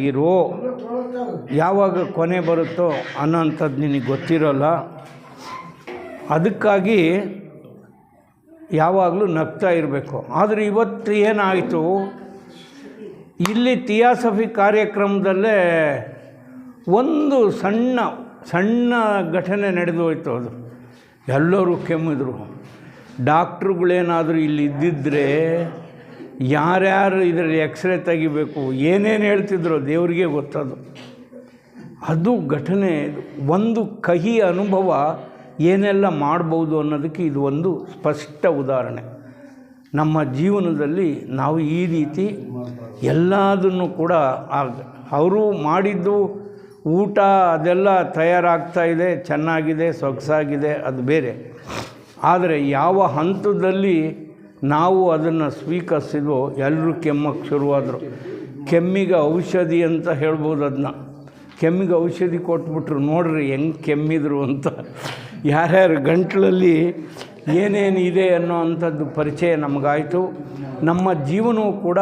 ಇರೋ ಯಾವಾಗ ಕೊನೆ ಬರುತ್ತೋ ಅನ್ನೋಂಥದ್ದು ನಿನಗೆ ಗೊತ್ತಿರೋಲ್ಲ. ಅದಕ್ಕಾಗಿ ಯಾವಾಗಲೂ ನಗ್ತಾ ಇರಬೇಕು. ಆದರೆ ಇವತ್ತು ಏನಾಯಿತು, ಇಲ್ಲಿ ಥಿಯಾಸಫಿ ಕಾರ್ಯಕ್ರಮದಲ್ಲೇ ಒಂದು ಸಣ್ಣ ಘಟನೆ ನಡೆದು ಹೋಯ್ತು. ಅದು ಎಲ್ಲರೂ ಕೆಮ್ಮಿದ್ರು. ಡಾಕ್ಟ್ರುಗಳೇನಾದರೂ ಇಲ್ಲಿ ಇದ್ದಿದ್ದರೆ ಯಾರ್ಯಾರು ಇದರಲ್ಲಿ ಎಕ್ಸ್ರೇ ತೆಗಿಬೇಕು ಏನೇನು ಹೇಳ್ತಿದ್ರು ದೇವರಿಗೆ ಗೊತ್ತದು. ಅದು ಘಟನೆ, ಒಂದು ಕಹಿ ಅನುಭವ ಏನೆಲ್ಲ ಮಾಡ್ಬೋದು ಅನ್ನೋದಕ್ಕೆ ಇದು ಒಂದು ಸ್ಪಷ್ಟ ಉದಾಹರಣೆ. ನಮ್ಮ ಜೀವನದಲ್ಲಿ ನಾವು ಈ ರೀತಿ ಎಲ್ಲದನ್ನು ಕೂಡ ಅವರು ಮಾಡಿದ್ದು ಊಟ ಅದೆಲ್ಲ ತಯಾರಾಗ್ತಾ ಇದೆ, ಚೆನ್ನಾಗಿದೆ, ಸೊಗಸಾಗಿದೆ, ಅದು ಬೇರೆ. ಆದರೆ ಯಾವ ಹಂತದಲ್ಲಿ ನಾವು ಅದನ್ನು ಸ್ವೀಕರಿಸಿದ್ವೋ ಎಲ್ಲರೂ ಕೆಮ್ಮಕ್ಕೆ ಶುರುವಾದರು. ಕೆಮ್ಮಿಗೆ ಔಷಧಿ ಅಂತ ಹೇಳ್ಬೋದು. ಅದನ್ನ ಕೆಮ್ಮಿಗೆ ಔಷಧಿ ಕೊಟ್ಬಿಟ್ರು, ನೋಡ್ರಿ ಹೆಂಗೆ ಕೆಮ್ಮಿದ್ರು ಅಂತ. ಯಾರ್ಯಾರ ಗಂಟಲಲ್ಲಿ ಏನೇನಿದೆ ಅನ್ನೋ ಅಂಥದ್ದು ಪರಿಚಯ ನಮಗಾಯಿತು. ನಮ್ಮ ಜೀವನವೂ ಕೂಡ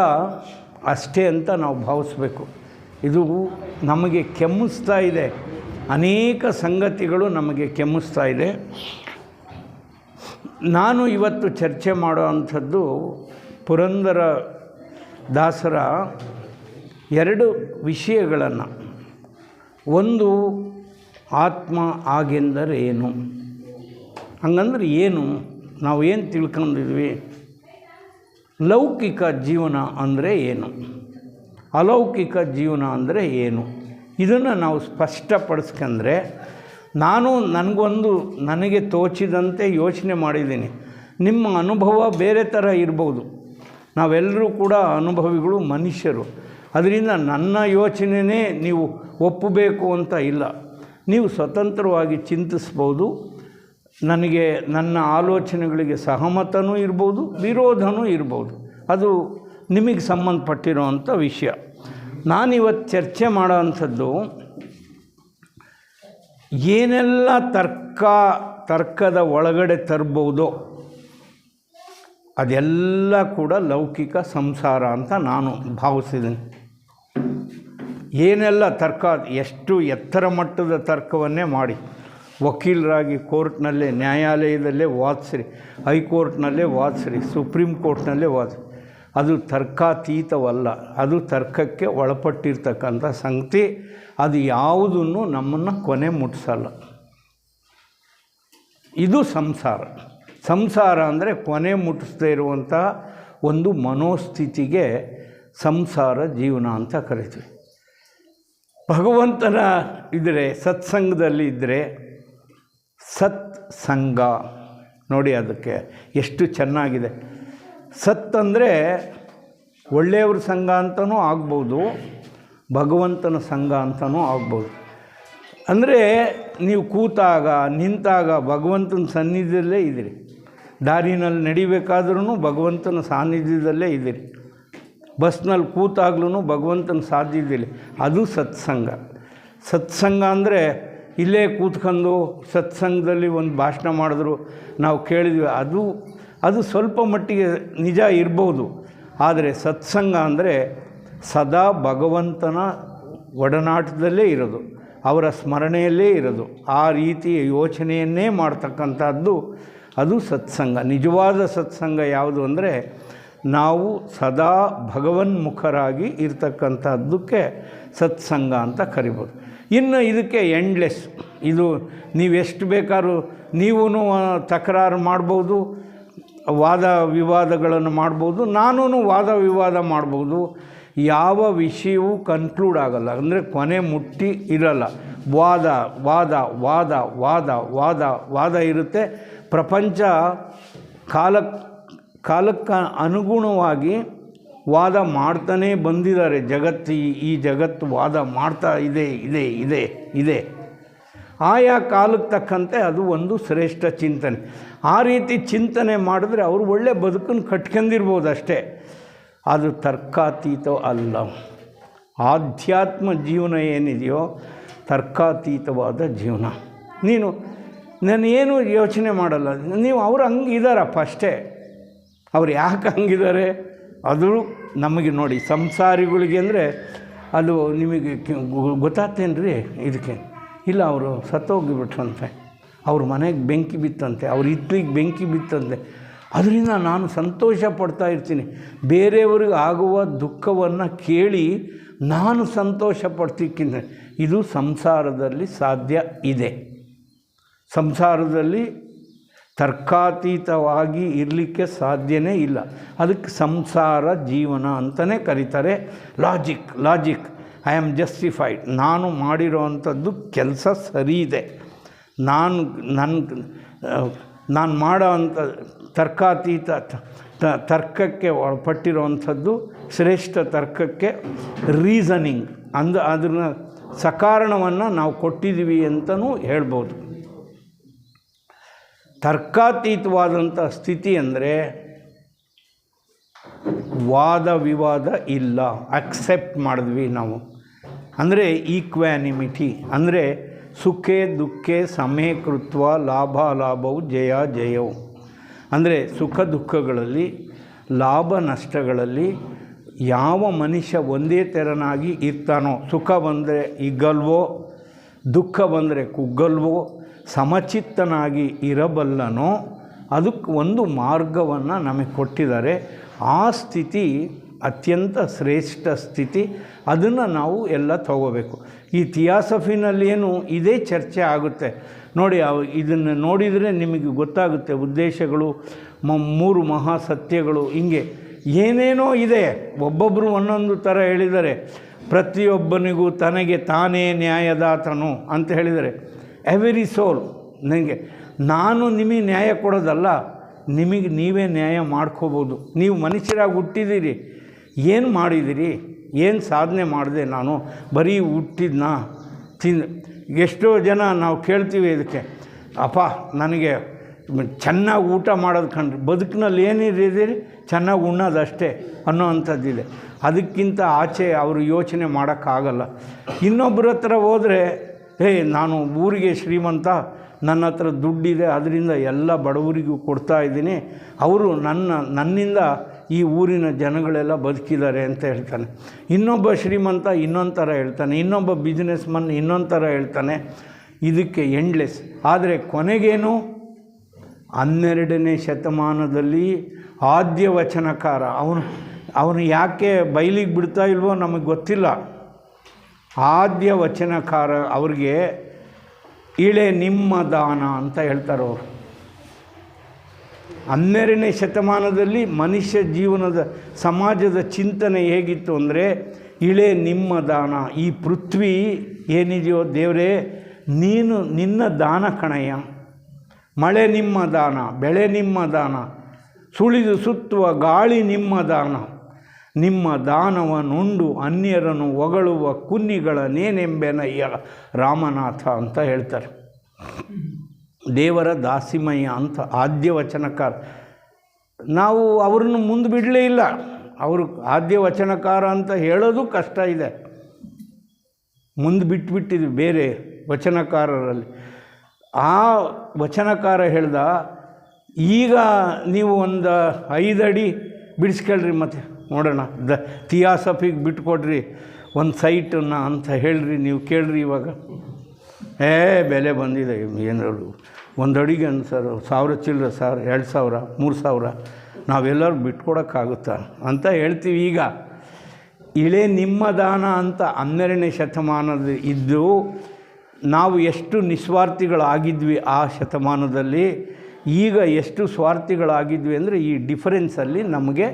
ಅಷ್ಟೇ ಅಂತ ನಾವು ಭಾವಿಸ್ಬೇಕು. ಇದು ನಮಗೆ ಕೆಮ್ಮಿಸ್ತಾ ಇದೆ, ಅನೇಕ ಸಂಗತಿಗಳು ನಮಗೆ ಕೆಮ್ಮಿಸ್ತಾ ಇದೆ. ನಾನು ಇವತ್ತು ಚರ್ಚೆ ಮಾಡೋ ಅಂಥದ್ದು ಪುರಂದರ ದಾಸರ ಎರಡು ವಿಷಯಗಳನ್ನು. ಒಂದು, ಆತ್ಮ ಹಾಗೆಂದರೇನು, ಹಂಗಂದ್ರೆ ಏನು, ನಾವು ಏನು ತಿಳ್ಕೊಂಡಿದ್ವಿ, ಲೌಕಿಕ ಜೀವನ ಅಂದರೆ ಏನು, ಅಲೌಕಿಕ ಜೀವನ ಅಂದರೆ ಏನು, ಇದನ್ನು ನಾವು ಸ್ಪಷ್ಟಪಡಿಸ್ಕೊಂಡ್ರೆ, ನನಗೆ ತೋಚಿದಂತೆ ಯೋಚನೆ ಮಾಡಿದ್ದೀನಿ. ನಿಮ್ಮ ಅನುಭವ ಬೇರೆ ಥರ ಇರ್ಬೋದು. ನಾವೆಲ್ಲರೂ ಕೂಡ ಅನುಭವಿಗಳು, ಮನುಷ್ಯರು. ಅದರಿಂದ ನನ್ನ ಯೋಚನೆಯೇ ನೀವು ಒಪ್ಪಬೇಕು ಅಂತ ಇಲ್ಲ. ನೀವು ಸ್ವತಂತ್ರವಾಗಿ ಚಿಂತಿಸ್ಬೋದು. ನನ್ನ ಆಲೋಚನೆಗಳಿಗೆ ಸಹಮತನೂ ಇರ್ಬೋದು, ವಿರೋಧನೂ ಇರ್ಬೋದು. ಅದು ನಿಮಗೆ ಸಂಬಂಧಪಟ್ಟಿರೋವಂಥ ವಿಷಯ. ನಾನಿವತ್ತು ಚರ್ಚೆ ಮಾಡೋ ಅಂಥದ್ದು ಏನೆಲ್ಲ ತರ್ಕದ ಒಳಗಡೆ ತರ್ಬೋದೋ ಅದೆಲ್ಲ ಕೂಡ ಲೌಕಿಕ ಸಂಸಾರ ಅಂತ ನಾನು ಭಾವಿಸಿದ್ದೀನಿ. ಏನೆಲ್ಲ ತರ್ಕ, ಎಷ್ಟು ಎತ್ತರ ಮಟ್ಟದ ತರ್ಕವನ್ನೇ ಮಾಡಿ ವಕೀಲರಾಗಿ ಕೋರ್ಟ್ನಲ್ಲೇ, ನ್ಯಾಯಾಲಯದಲ್ಲೇ ವಾದಿಸ್ರಿ, ಹೈಕೋರ್ಟ್ನಲ್ಲೇ ವಾದಿಸ್ರಿ, ಸುಪ್ರೀಂ ಕೋರ್ಟ್ನಲ್ಲೇ ವಾದಿಸ್ರಿ, ಅದು ತರ್ಕಾತೀತವಲ್ಲ. ಅದು ತರ್ಕಕ್ಕೆ ಒಳಪಟ್ಟಿರ್ತಕ್ಕಂಥ ಸಂಗತಿ. ಅದು ಯಾವುದನ್ನು ನಮ್ಮನ್ನು ಕೊನೆ ಮುಟ್ಟಿಸಲ್ಲ. ಇದು ಸಂಸಾರ ಅಂದರೆ ಕೊನೆ ಮುಟ್ಟಿಸದೇ ಇರುವಂಥ ಒಂದು ಮನೋಸ್ಥಿತಿಗೆ ಸಂಸಾರ ಜೀವನ ಅಂತ ಕರಿತೀವಿ. ಭಗವಂತನ ಇದ್ದರೆ, ಸತ್ಸಂಗದಲ್ಲಿ ಇದ್ದರೆ, ಸತ್ಸಂಗ ನೋಡಿ ಅದಕ್ಕೆ ಎಷ್ಟು ಚೆನ್ನಾಗಿದೆ. ಸತ್ ಅಂದರೆ ಒಳ್ಳೆಯವ್ರ ಸಂಘ ಅಂತಲೂ ಆಗ್ಬೋದು, ಭಗವಂತನ ಸಂಘ ಅಂತಲೂ ಆಗ್ಬೋದು. ಅಂದರೆ ನೀವು ಕೂತಾಗ ನಿಂತಾಗ ಭಗವಂತನ ಸನ್ನಿಧ್ಯದಲ್ಲೇ ಇದ್ದೀರಿ. ದಾರಿನಲ್ಲಿ ನಡಿಬೇಕಾದ್ರೂ ಭಗವಂತನ ಸಾನ್ನಿಧ್ಯದಲ್ಲೇ ಇದ್ದೀರಿ. ಬಸ್ನಲ್ಲಿ ಕೂತಾಗ್ಲೂ ಭಗವಂತನ ಸಾನ್ನಿಧ್ಯದಲ್ಲಿ, ಅದು ಸತ್ಸಂಗ ಅಂದರೆ ಇಲ್ಲೇ ಕೂತ್ಕೊಂಡು ಸತ್ಸಂಗದಲ್ಲಿ ಒಂದು ಭಾಷಣ ಮಾಡಿದ್ರು ನಾವು ಕೇಳಿದ್ವಿ, ಅದು ಸ್ವಲ್ಪ ಮಟ್ಟಿಗೆ ನಿಜ ಇರ್ಬೋದು. ಆದರೆ ಸತ್ಸಂಗ ಅಂದರೆ ಸದಾ ಭಗವಂತನ ಒಡನಾಟದಲ್ಲೇ ಇರೋದು, ಅವರ ಸ್ಮರಣೆಯಲ್ಲೇ ಇರೋದು, ಆ ರೀತಿಯ ಯೋಚನೆಯನ್ನೇ ಮಾಡ್ತಕ್ಕಂಥದ್ದು ಅದು ಸತ್ಸಂಗ. ನಿಜವಾದ ಸತ್ಸಂಗ ಯಾವುದು ಅಂದರೆ ನಾವು ಸದಾ ಭಗವನ್ಮುಖರಾಗಿ ಇರ್ತಕ್ಕಂಥದ್ದಕ್ಕೆ ಸತ್ಸಂಗ ಅಂತ ಕರಿಬೋದು. ಇನ್ನು ಇದಕ್ಕೆ ಎಂಡ್ಲೆಸ್, ಇದು ನೀವೆಷ್ಟು ಬೇಕಾದ್ರೂ ನೀವೂ ತಕರಾರು ಮಾಡ್ಬೋದು, ವಾದ ವಿವಾದಗಳನ್ನು ಮಾಡ್ಬೋದು, ನಾನೂ ವಾದ ವಿವಾದ ಮಾಡ್ಬೋದು. ಯಾವ ವಿಷಯವೂ ಕನ್ಕ್ಲೂಡ್ ಆಗಲ್ಲ, ಅಂದರೆ ಕೊನೆ ಮುಟ್ಟಿ ಇರಲ್ಲ. ವಾದ ವಾದ ವಾದ ವಾದ ವಾದ ವಾದ ಇರುತ್ತೆ. ಪ್ರಪಂಚ ಕಾಲಕ್ಕೆ ಅನುಗುಣವಾಗಿ ವಾದ ಮಾಡ್ತಾನೇ ಬಂದಿದ್ದಾರೆ. ಈ ಜಗತ್ತು ವಾದ ಮಾಡ್ತಾ ಇದೆ. ಆಯಾ ಕಾಲಕ್ಕೆ ತಕ್ಕಂತೆ ಅದು ಒಂದು ಶ್ರೇಷ್ಠ ಚಿಂತನೆ. ಆ ರೀತಿ ಚಿಂತನೆ ಮಾಡಿದ್ರೆ ಅವರು ಒಳ್ಳೆ ಬದುಕನ್ನು ಕಟ್ಕೊಂಡಿರ್ಬೋದು ಅಷ್ಟೇ. ಅದು ತರ್ಕಾತೀತ ಅಲ್ಲ. ಆಧ್ಯಾತ್ಮ ಜೀವನ ಏನಿದೆಯೋ ತರ್ಕಾತೀತವಾದ ಜೀವನ. ನಾನೇನು ಯೋಚನೆ ಮಾಡಲ್ಲ. ನೀವು ಅವ್ರು ಹಂಗಿದಾರಪ್ಪ ಅಷ್ಟೇ. ಅವ್ರು ಯಾಕೆ ಹಂಗಿದ್ದಾರೆ ಅದು ನಮಗೆ ನೋಡಿ. ಸಂಸಾರಿಗಳಿಗೆ ಅಂದರೆ ಅದು ನಿಮಗೆ ಗೊತ್ತಾಗ್ತೇನ್ರಿ ಇದಕ್ಕೆ? ಇಲ್ಲ, ಅವರು ಸತ್ತೋಗಿಬಿಟ್ರಂತೆ, ಅವ್ರ ಮನೆಗೆ ಬೆಂಕಿ ಬಿತ್ತಂತೆ, ಅವ್ರ ಹಿತ್ಲಿಗೆ ಬೆಂಕಿ ಬಿತ್ತಂತೆ. ಅದರಿಂದ ನಾನು ಸಂತೋಷ ಪಡ್ತಾ ಇರ್ತೀನಿ. ಬೇರೆಯವ್ರಿಗೆ ಆಗುವ ದುಃಖವನ್ನು ಕೇಳಿ ನಾನು ಸಂತೋಷ ಪಡ್ತಿಕ್ಕಿಂತ ಇದು ಸಂಸಾರದಲ್ಲಿ ಸಾಧ್ಯ ಇದೆ. ಸಂಸಾರದಲ್ಲಿ ತರ್ಕಾತೀತವಾಗಿ ಇರಲಿಕ್ಕೆ ಸಾಧ್ಯನೇ ಇಲ್ಲ. ಅದಕ್ಕೆ ಸಂಸಾರ ಜೀವನ ಅಂತಲೇ ಕರೀತಾರೆ. Logic I am justified. ನಾನು ಮಾಡಿರೋವಂಥದ್ದು ಕೆಲಸ ಸರಿ ಇದೆ, ನಾನು ಮಾಡೋ ಅಂಥ ತರ್ಕಾತೀತ ತರ್ಕಕ್ಕೆ ಒಳಪಟ್ಟಿರೋವಂಥದ್ದು ಶ್ರೇಷ್ಠ ತರ್ಕಕ್ಕೆ ರೀಸನಿಂಗ್ ಅದನ್ನ ಸಕಾರಣವನ್ನು ನಾವು ಕೊಟ್ಟಿದ್ದೀವಿ ಅಂತಲೂ ಹೇಳ್ಬೋದು. ತರ್ಕಾತೀತವಾದಂಥ ಸ್ಥಿತಿ ಅಂದರೆ ವಾದ ವಿವಾದ ಇಲ್ಲ, ಅಕ್ಸೆಪ್ಟ್ ಮಾಡಿದ್ವಿ ನಾವು. ಅಂದರೆ ಈಕ್ವ್ಯಾನಿಮಿಟಿ, ಅಂದರೆ ಸುಖೇ ದುಃಖೇ ಸಮೇ ಕೃತ್ವ ಲಾಭವು ಜಯವು. ಅಂದರೆ ಸುಖ ದುಃಖಗಳಲ್ಲಿ, ಲಾಭ ನಷ್ಟಗಳಲ್ಲಿ ಯಾವ ಮನುಷ್ಯ ಒಂದೇ ತೆರನಾಗಿ ಇರ್ತಾನೋ, ಸುಖ ಬಂದರೆ ಹಿಗ್ಗಲ್ವೋ, ದುಃಖ ಬಂದರೆ ಕುಗ್ಗಲ್ವೋ, ಸಮಚಿತ್ತನಾಗಿ ಇರಬಲ್ಲನೋ, ಅದಕ್ಕೆ ಒಂದು ಮಾರ್ಗವನ್ನು ನಮಗೆ ಕೊಟ್ಟಿದ್ದಾರೆ. ಆ ಸ್ಥಿತಿ ಅತ್ಯಂತ ಶ್ರೇಷ್ಠ ಸ್ಥಿತಿ. ಅದನ್ನು ನಾವು ಎಲ್ಲ ತಗೋಬೇಕು. ಈ ಥಿಯಾಸಫಿನಲ್ಲಿ ಏನು ಇದೇ ಚರ್ಚೆ ಆಗುತ್ತೆ ನೋಡಿ. ಇದನ್ನು ನೋಡಿದರೆ ನಿಮಗೆ ಗೊತ್ತಾಗುತ್ತೆ. ಉದ್ದೇಶಗಳು, 3 ಮಹಾಸತ್ಯಗಳು, ಹಿಂಗೆ ಏನೇನೋ ಇದೆ. ಒಬ್ಬೊಬ್ಬರು ಒಂದೊಂದು ಥರ ಹೇಳಿದ್ದಾರೆ. ಪ್ರತಿಯೊಬ್ಬನಿಗೂ ತನಗೆ ತಾನೇ ನ್ಯಾಯದಾತನು ಅಂತ ಹೇಳಿದರೆ, ಎವ್ರಿ ಸೋಲ್. ನಾನು ನಿಮಗೆ ನ್ಯಾಯ ಕೊಡೋದಲ್ಲ, ನಿಮಗೆ ನೀವೇ ನ್ಯಾಯ ಮಾಡ್ಕೋಬೋದು. ನೀವು ಮನುಷ್ಯರಾಗಿ ಹುಟ್ಟಿದ್ದೀರಿ, ಏನು ಮಾಡಿದಿರಿ, ಏನು ಸಾಧನೆ ಮಾಡಿದೆ, ನಾನು ಬರೀ ಹುಟ್ಟಿದ್ನಾ ಎಷ್ಟೋ ಜನ ನಾವು ಕೇಳ್ತೀವಿ ಇದಕ್ಕೆ, ಅಪ್ಪ ನನಗೆ ಚೆನ್ನಾಗಿ ಊಟ ಮಾಡೋದು ಕಂಡ್ರಿ, ಬದುಕಿನಲ್ಲಿ ಏನಿದ್ದೀರಿ ಚೆನ್ನಾಗಿ ಉಣ್ಣೋದಷ್ಟೇ ಅನ್ನೋ ಅಂಥದ್ದಿದೆ. ಅದಕ್ಕಿಂತ ಆಚೆ ಅವರು ಯೋಚನೆ ಮಾಡೋಕ್ಕಾಗಲ್ಲ. ಇನ್ನೊಬ್ಬರ ಹತ್ರ ಹೋದರೆ, ನಾನು ಊರಿಗೆ ಶ್ರೀಮಂತ, ನನ್ನ ಹತ್ರ ದುಡ್ಡಿದೆ, ಅದರಿಂದ ಎಲ್ಲ ಬಡವರಿಗೂ ಕೊಡ್ತಾ ಇದ್ದೀನಿ, ಅವರು ನನ್ನಿಂದ ಈ ಊರಿನ ಜನಗಳೆಲ್ಲ ಬದುಕಿದ್ದಾರೆ ಅಂತ ಹೇಳ್ತಾನೆ. ಇನ್ನೊಬ್ಬ ಶ್ರೀಮಂತ ಇನ್ನೊಂದು ಥರ ಹೇಳ್ತಾನೆ, ಇನ್ನೊಬ್ಬ ಬಿಸ್ನೆಸ್ ಮನ್ ಇನ್ನೊಂದು ಥರ ಹೇಳ್ತಾನೆ. ಇದಕ್ಕೆ ಎಂಡ್ಲೆಸ್. ಆದರೆ ಕೊನೆಗೇನು, 12ನೇ ಶತಮಾನದಲ್ಲಿ ಆದ್ಯ ವಚನಕಾರ ಅವನು ಯಾಕೆ ಬಯಲಿಗೆ ಬಿಡ್ತಾ ಇಲ್ವೋ ನಮಗೆ ಗೊತ್ತಿಲ್ಲ. ಆದ್ಯ ವಚನಕಾರ ಅವ್ರಿಗೆ ಇಳೆ ನಿಮ್ಮ ದಾನ ಅಂತ ಹೇಳ್ತಾರೆ ಅವರು. 12ನೇ ಶತಮಾನದಲ್ಲಿ ಮನುಷ್ಯ ಜೀವನದ ಸಮಾಜದ ಚಿಂತನೆ ಹೇಗಿತ್ತು ಅಂದರೆ, ಇಳೆ ನಿಮ್ಮ ದಾನ. ಈ ಪೃಥ್ವಿ ಏನಿದೆಯೋ ದೇವರೇ, ನಿನ್ನ ದಾನ ಕಣಯ್ಯ. ಮಳೆ ನಿಮ್ಮ ದಾನ, ಬೆಳೆ ನಿಮ್ಮ ದಾನ, ಸುಳಿದು ಸುತ್ತುವ ಗಾಳಿ ನಿಮ್ಮ ದಾನ. ನಿಮ್ಮ ದಾನವನ್ನುಂಡು ಅನ್ಯರನ್ನು ಹೊಗಳುವ ಕುನ್ನಿಗಳ ನೇನೆಂಬೆನಯ್ಯ ರಾಮನಾಥ ಅಂತ ಹೇಳ್ತಾರೆ. ದೇವರ ದಾಸಿಮಯ್ಯ ಅಂತ ಆದ್ಯ ವಚನಕಾರ. ನಾವು ಅವ್ರನ್ನ ಮುಂದೆ ಬಿಡಲೇ ಇಲ್ಲ. ಅವರು ಆದ್ಯ ವಚನಕಾರ ಅಂತ ಹೇಳೋದು ಕಷ್ಟ ಇದೆ, ಮುಂದೆ ಬಿಟ್ಬಿಟ್ಟಿದ್ವಿ ಬೇರೆ ವಚನಕಾರರಲ್ಲಿ. ಆ ವಚನಕಾರ ಹೇಳ್ದ, ಈಗ ನೀವು ಒಂದು 5 ಅಡಿ ಬಿಡಿಸ್ಕೊಳ್ರಿ, ಮತ್ತು ನೋಡೋಣ ಥಿಯಾಸಫಿಗೆ ಬಿಟ್ಕೊಡ್ರಿ ಒಂದು ಸೈಟನ್ನು ಅಂತ ಹೇಳ್ರಿ, ನೀವು ಕೇಳ್ರಿ. ಇವಾಗ ಬೆಲೆ ಬಂದಿದೆ, ಏನು 1 ಅಡಿಗೆ ಸರ್ 1000 ಚಿಲ್ಲರೆ ಸರ್, 2000 3000, ನಾವೆಲ್ಲರೂ ಬಿಟ್ಕೊಡೋಕ್ಕಾಗುತ್ತಾ ಅಂತ ಹೇಳ್ತೀವಿ. ಈಗ ಇಳೆ ನಿಮ್ಮ ದಾನ ಅಂತ 12ನೇ ಶತಮಾನದ ಇದ್ದು ನಾವು ಎಷ್ಟು ನಿಸ್ವಾರ್ಥಿಗಳಾಗಿದ್ವಿ ಆ ಶತಮಾನದಲ್ಲಿ, ಈಗ ಎಷ್ಟು ಸ್ವಾರ್ಥಿಗಳಾಗಿದ್ವಿ ಅಂದರೆ ಈ ಡಿಫರೆನ್ಸಲ್ಲಿ ನಮಗೆ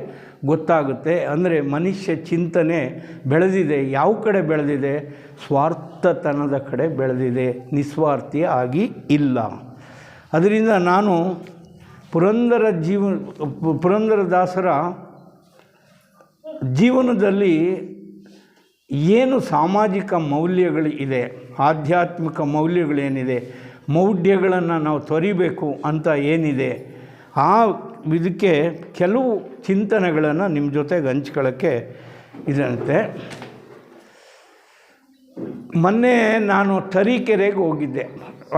ಗೊತ್ತಾಗುತ್ತೆ. ಅಂದರೆ ಮನುಷ್ಯ ಚಿಂತನೆ ಬೆಳೆದಿದೆ. ಯಾವ ಕಡೆ ಬೆಳೆದಿದೆ? ಸ್ವಾರ್ಥತನದ ಕಡೆ ಬೆಳೆದಿದೆ, ನಿಸ್ವಾರ್ಥಿ ಆಗಿ ಇಲ್ಲ. ಅದರಿಂದ ನಾನು ಪುರಂದರದಾಸರ ಜೀವನದಲ್ಲಿ ಏನು ಸಾಮಾಜಿಕ ಮೌಲ್ಯಗಳು ಇದೆ, ಆಧ್ಯಾತ್ಮಿಕ ಮೌಲ್ಯಗಳೇನಿದೆ, ಮೌಢ್ಯಗಳನ್ನು ನಾವು ತೊರಿಬೇಕು ಅಂತ ಏನಿದೆ, ಆ ಇದಕ್ಕೆ ಕೆಲವು ಚಿಂತನೆಗಳನ್ನು ನಿಮ್ಮ ಜೊತೆಗೆ ಹಂಚ್ಕೊಳ್ಳೋಕ್ಕೆ ಇದಂತೆ. ಮೊನ್ನೆ ನಾನು ತರೀಕೆರೆಗೆ ಹೋಗಿದ್ದೆ.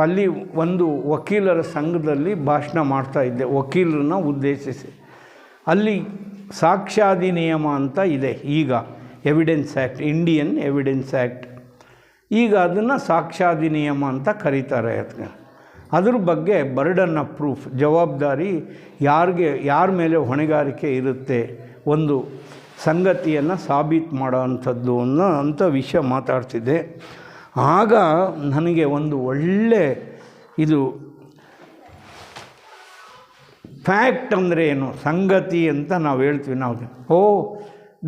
ಅಲ್ಲಿ ಒಂದು ವಕೀಲರ ಸಂಘದಲ್ಲಿ ಭಾಷಣ ಮಾಡ್ತಾಯಿದ್ದೆ, ವಕೀಲರನ್ನ ಉದ್ದೇಶಿಸಿ. ಅಲ್ಲಿ ಸಾಕ್ಷ್ಯಾಧಿನಿಯಮ ಅಂತ ಇದೆ. ಈಗ evidence act, Indian evidence act. ಈಗ ಅದನ್ನು ಸಾಕ್ಷ್ಯಾಧಿನಿಯಮ ಅಂತ ಕರೀತಾರೆ. ಅದಕ್ಕೆ ಅದ್ರ ಬಗ್ಗೆ ಬರ್ಡನ್ ಆಫ್ ಪ್ರೂಫ್, ಜವಾಬ್ದಾರಿ ಯಾರ ಮೇಲೆ ಹೊಣೆಗಾರಿಕೆ ಇರುತ್ತೆ ಒಂದು ಸಂಗತಿಯನ್ನು ಸಾಬೀತು ಮಾಡೋ ಅಂಥದ್ದು ಅಂಥ ವಿಷಯ ಮಾತಾಡ್ತಿದ್ದೆ. ಆಗ ನನಗೆ ಒಂದು ಒಳ್ಳೆ ಇದು ಫ್ಯಾಕ್ಟ್ ಅಂದರೆ ಏನು, ಸಂಗತಿ ಅಂತ ನಾವು ಹೇಳ್ತೀವಿ. ನಾವು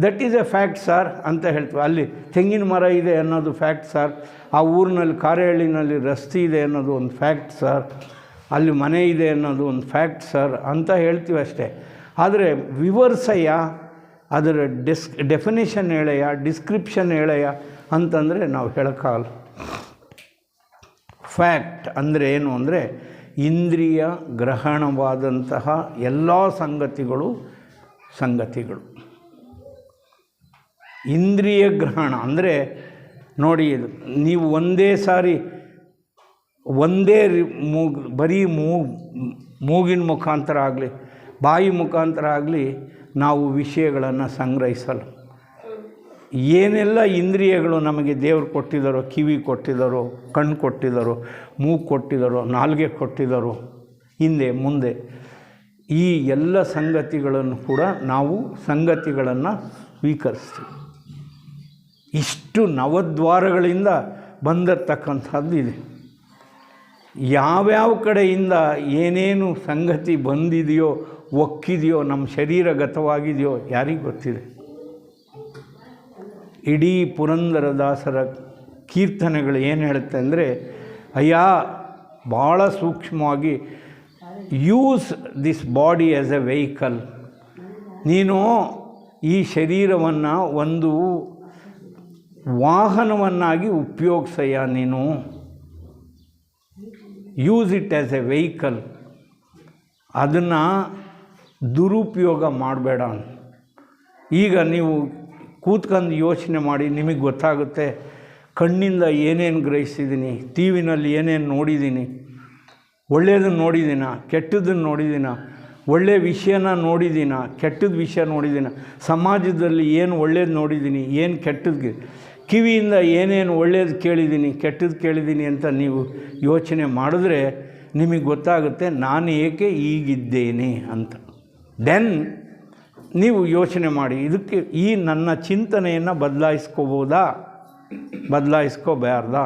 that is A fact sir ಅಂತ ಹೇಳ್ತೀವಿ. ಅಲ್ಲಿ ತೆಂಗಿನ ಮರ ಇದೆ ಅನ್ನೋದು ಫ್ಯಾಕ್ಟ್ ಸರ್, ಆ ಊರಿನಲ್ಲಿ ಕಾರೇಹಳ್ಳಿನಲ್ಲಿ ರಸ್ತೆ ಇದೆ ಅನ್ನೋದು ಒಂದು ಫ್ಯಾಕ್ಟ್ ಸರ್, ಅಲ್ಲಿ ಮನೆ ಇದೆ ಅನ್ನೋದು ಒಂದು ಫ್ಯಾಕ್ಟ್ ಸರ್ ಅಂತ ಹೇಳ್ತೀವಿ ಅಷ್ಟೇ. ಆದರೆ ವಿವರ್ಸಯ್ಯ, ಅದರ ಡೆಫಿನೇಷನ್ ಹೇಳಯ್ಯ, ಡಿಸ್ಕ್ರಿಪ್ಷನ್ ಹೇಳಯ್ಯ ಅಂತಂದರೆ ನಾವು ಹೇಳೋಕ್ಕಾಗಲ್ಲ. ಫ್ಯಾಕ್ಟ್ ಅಂದರೆ ಏನು ಅಂದರೆ ಇಂದ್ರಿಯ ಗ್ರಹಣವಾದಂತಹ ಎಲ್ಲ ಸಂಗತಿಗಳು. ಇಂದ್ರಿಯ ಗ್ರಹಣ ಅಂದರೆ ನೋಡಿ, ನೀವು ಒಂದೇ ಸಾರಿ ಒಂದೇ ಬರೀ ಮೂಗಿನ ಮುಖಾಂತರ ಆಗಲಿ ಬಾಯಿ ಮುಖಾಂತರ ಆಗಲಿ ನಾವು ವಿಷಯಗಳನ್ನು ಸಂಗ್ರಹಿಸಲ್ಲ. ಏನೆಲ್ಲ ಇಂದ್ರಿಯಗಳು ನಮಗೆ ದೇವರು ಕೊಟ್ಟಿದ್ದಾರೋ, ಕಿವಿ ಕೊಟ್ಟಿದ್ದಾರೋ, ಕಣ್ಣು ಕೊಟ್ಟಿದ್ದಾರೋ, ಮೂಗು ಕೊಟ್ಟಿದ್ದಾರೋ, ನಾಲಿಗೆ ಕೊಟ್ಟಿದ್ದಾರೋ, ಹಿಂದೆ ಮುಂದೆ ಈ ಎಲ್ಲ ಸಂಗತಿಗಳನ್ನು ಕೂಡ ನಾವು ಸಂಗತಿಗಳನ್ನು ಸ್ವೀಕರಿಸ್ತೀವಿ. ಇಷ್ಟು ನವದ್ವಾರಗಳಿಂದ ಬಂದಿರತಕ್ಕಂಥದ್ದು ಇದೆ. ಯಾವ್ಯಾವ ಕಡೆಯಿಂದ ಏನೇನು ಸಂಗತಿ ಬಂದಿದೆಯೋ, ಒಕ್ಕಿದೆಯೋ, ನಮ್ಮ ಶರೀರಗತವಾಗಿದೆಯೋ ಯಾರಿಗೆ ಗೊತ್ತಿದೆ. ಇಡೀ ಪುರಂದರದಾಸರ ಕೀರ್ತನೆಗಳು ಏನು ಹೇಳುತ್ತೆ ಅಂದರೆ, ಅಯ್ಯ ಭಾಳ ಸೂಕ್ಷ್ಮವಾಗಿ use this body as A vehicle. ನೀನು ಈ ಶರೀರವನ್ನು ಒಂದು ವಾಹನವನ್ನಾಗಿ ಉಪಯೋಗಿಸಯ್ಯ, ನೀನು use it as A vehicle, ಅದನ್ನು ದುರುಪಯೋಗ ಮಾಡಬೇಡ. ಈಗ ನೀವು ಕೂತ್ಕೊಂಡು ಯೋಚನೆ ಮಾಡಿ, ನಿಮಗೆ ಗೊತ್ತಾಗುತ್ತೆ ಕಣ್ಣಿಂದ ಏನೇನು ಗ್ರಹಿಸಿದ್ದೀನಿ, ಟಿ ವಿನಲ್ಲಿ ಏನೇನು ನೋಡಿದ್ದೀನಿ, ಒಳ್ಳೆಯದನ್ನು ನೋಡಿದ್ದೀನ, ಕೆಟ್ಟದ್ದನ್ನು ನೋಡಿದ್ದೀನ, ಒಳ್ಳೆಯ ವಿಷಯನ ನೋಡಿದ್ದೀನ, ಕೆಟ್ಟದ ವಿಷಯ ನೋಡಿದ್ದೀನ, ಸಮಾಜದಲ್ಲಿ ಏನು ಒಳ್ಳೇದು ನೋಡಿದ್ದೀನಿ, ಏನು ಕೆಟ್ಟದ್ದು, ಕಿವಿಯಿಂದ ಏನೇನು ಒಳ್ಳೇದು ಕೇಳಿದ್ದೀನಿ, ಕೆಟ್ಟದ್ದು ಕೇಳಿದ್ದೀನಿ ಅಂತ ನೀವು ಯೋಚನೆ ಮಾಡಿದ್ರೆ ನಿಮಗೆ ಗೊತ್ತಾಗುತ್ತೆ ನಾನು ಏಕೆ ಈಗಿದ್ದೇನೆ ಅಂತ. ದೆನ್ ನೀವು ಯೋಚನೆ ಮಾಡಿ, ಇದಕ್ಕೆ ಈ ನನ್ನ ಚಿಂತನೆಯನ್ನು ಬದಲಾಯಿಸ್ಕೋಬೋದಾ, ಬದಲಾಯಿಸ್ಕೋಬಾರ್ದಾ?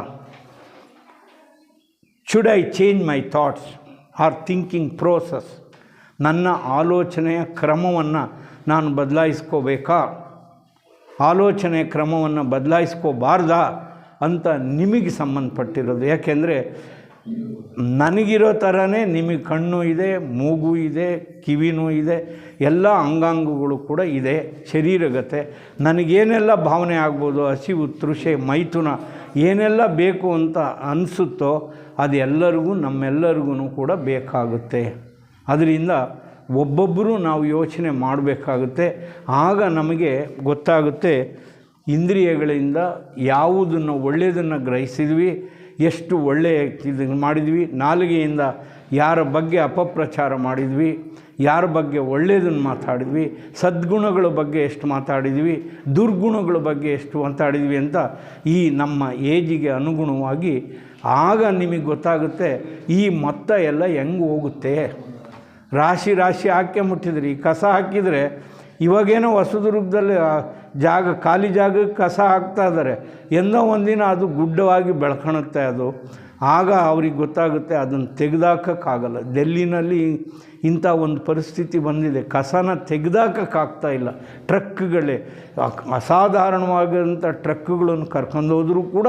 Should I change my thoughts or thinking process? ನನ್ನ ಆಲೋಚನೆಯ ಕ್ರಮವನ್ನು ನಾನು ಬದಲಾಯಿಸ್ಕೋಬೇಕಾ, ಆಲೋಚನೆ ಕ್ರಮವನ್ನು ಬದಲಾಯಿಸ್ಕೋಬಾರ್ದಾ ಅಂತ ನಿಮಗೆ ಸಂಬಂಧಪಟ್ಟಿರೋದು. ಯಾಕೆಂದರೆ ನನಗಿರೋ ಥರನೇ ನಿಮಗೆ ಕಣ್ಣು ಇದೆ, ಮೂಗು ಇದೆ, ಕಿವಿನೂ ಇದೆ, ಎಲ್ಲ ಅಂಗಾಂಗಗಳು ಕೂಡ ಇದೆ, ಶರೀರಗತೆ. ನನಗೇನೆಲ್ಲ ಭಾವನೆ ಆಗ್ಬೋದು, ಹಸಿವು, ತೃಷೆ, ಮೈಥುನ ಏನೆಲ್ಲ ಬೇಕು ಅಂತ ಅನಿಸುತ್ತೋ ಅದೆಲ್ಲರಿಗೂ ನಮ್ಮೆಲ್ಲರಿಗೂ ಕೂಡ ಬೇಕಾಗುತ್ತೆ. ಅದರಿಂದ ಒಬ್ಬೊಬ್ಬರೂ ನಾವು ಯೋಚನೆ ಮಾಡಬೇಕಾಗುತ್ತೆ. ಆಗ ನಮಗೆ ಗೊತ್ತಾಗುತ್ತೆ ಇಂದ್ರಿಯಗಳಿಂದ ಯಾವುದನ್ನು ಒಳ್ಳೆಯದನ್ನು ಗ್ರಹಿಸಿದ್ವಿ, ಎಷ್ಟು ಒಳ್ಳೆಯ ಇದನ್ನು ಮಾಡಿದ್ವಿ, ನಾಲಿಗೆಯಿಂದ ಯಾರ ಬಗ್ಗೆ ಅಪಪ್ರಚಾರ ಮಾಡಿದ್ವಿ, ಯಾರ ಬಗ್ಗೆ ಒಳ್ಳೆಯದನ್ನು ಮಾತಾಡಿದ್ವಿ, ಸದ್ಗುಣಗಳ ಬಗ್ಗೆ ಎಷ್ಟು ಮಾತಾಡಿದ್ವಿ, ದುರ್ಗುಣಗಳ ಬಗ್ಗೆ ಎಷ್ಟು ಮಾತಾಡಿದ್ವಿ ಅಂತ ಈ ನಮ್ಮ ಏಜಿಗೆ ಅನುಗುಣವಾಗಿ ಆಗ ನಿಮಗೆ ಗೊತ್ತಾಗುತ್ತೆ ಈ ಮೊತ್ತ ಎಲ್ಲ ಹೆಂಗೆ ಹೋಗುತ್ತೆ. ರಾಶಿ ರಾಶಿ ಹಾಕ್ಕೊಂಬಿಟ್ಟಿದ್ರಿ, ಕಸ ಹಾಕಿದರೆ ಇವಾಗೇನೋ ಹೊಸದುರ್ಗದಲ್ಲಿ ಖಾಲಿ ಜಾಗಕ್ಕೆ ಕಸ ಹಾಕ್ತಾ ಇದ್ದಾರೆ, ಎಂದೋ ಒಂದಿನ ಅದು ಗುಡ್ಡವಾಗಿ ಬೆಳ್ಕೊಳುತ್ತೆ. ಅದು ಆಗ ಅವ್ರಿಗೆ ಗೊತ್ತಾಗುತ್ತೆ ಅದನ್ನು ತೆಗೆದಾಕೋಕ್ಕಾಗಲ್ಲ. ಡೆಲ್ಲಿನಲ್ಲಿ ಇಂಥ ಒಂದು ಪರಿಸ್ಥಿತಿ ಬಂದಿದೆ, ಕಸನ ತೆಗೆದಾಕೋಕ್ಕಾಗ್ತಾ ಇಲ್ಲ. ಟ್ರಕ್ಗಳೇ ಅಸಾಧಾರಣವಾದಂಥ ಟ್ರಕ್ಗಳನ್ನು ಕರ್ಕೊಂಡೋದ್ರೂ ಕೂಡ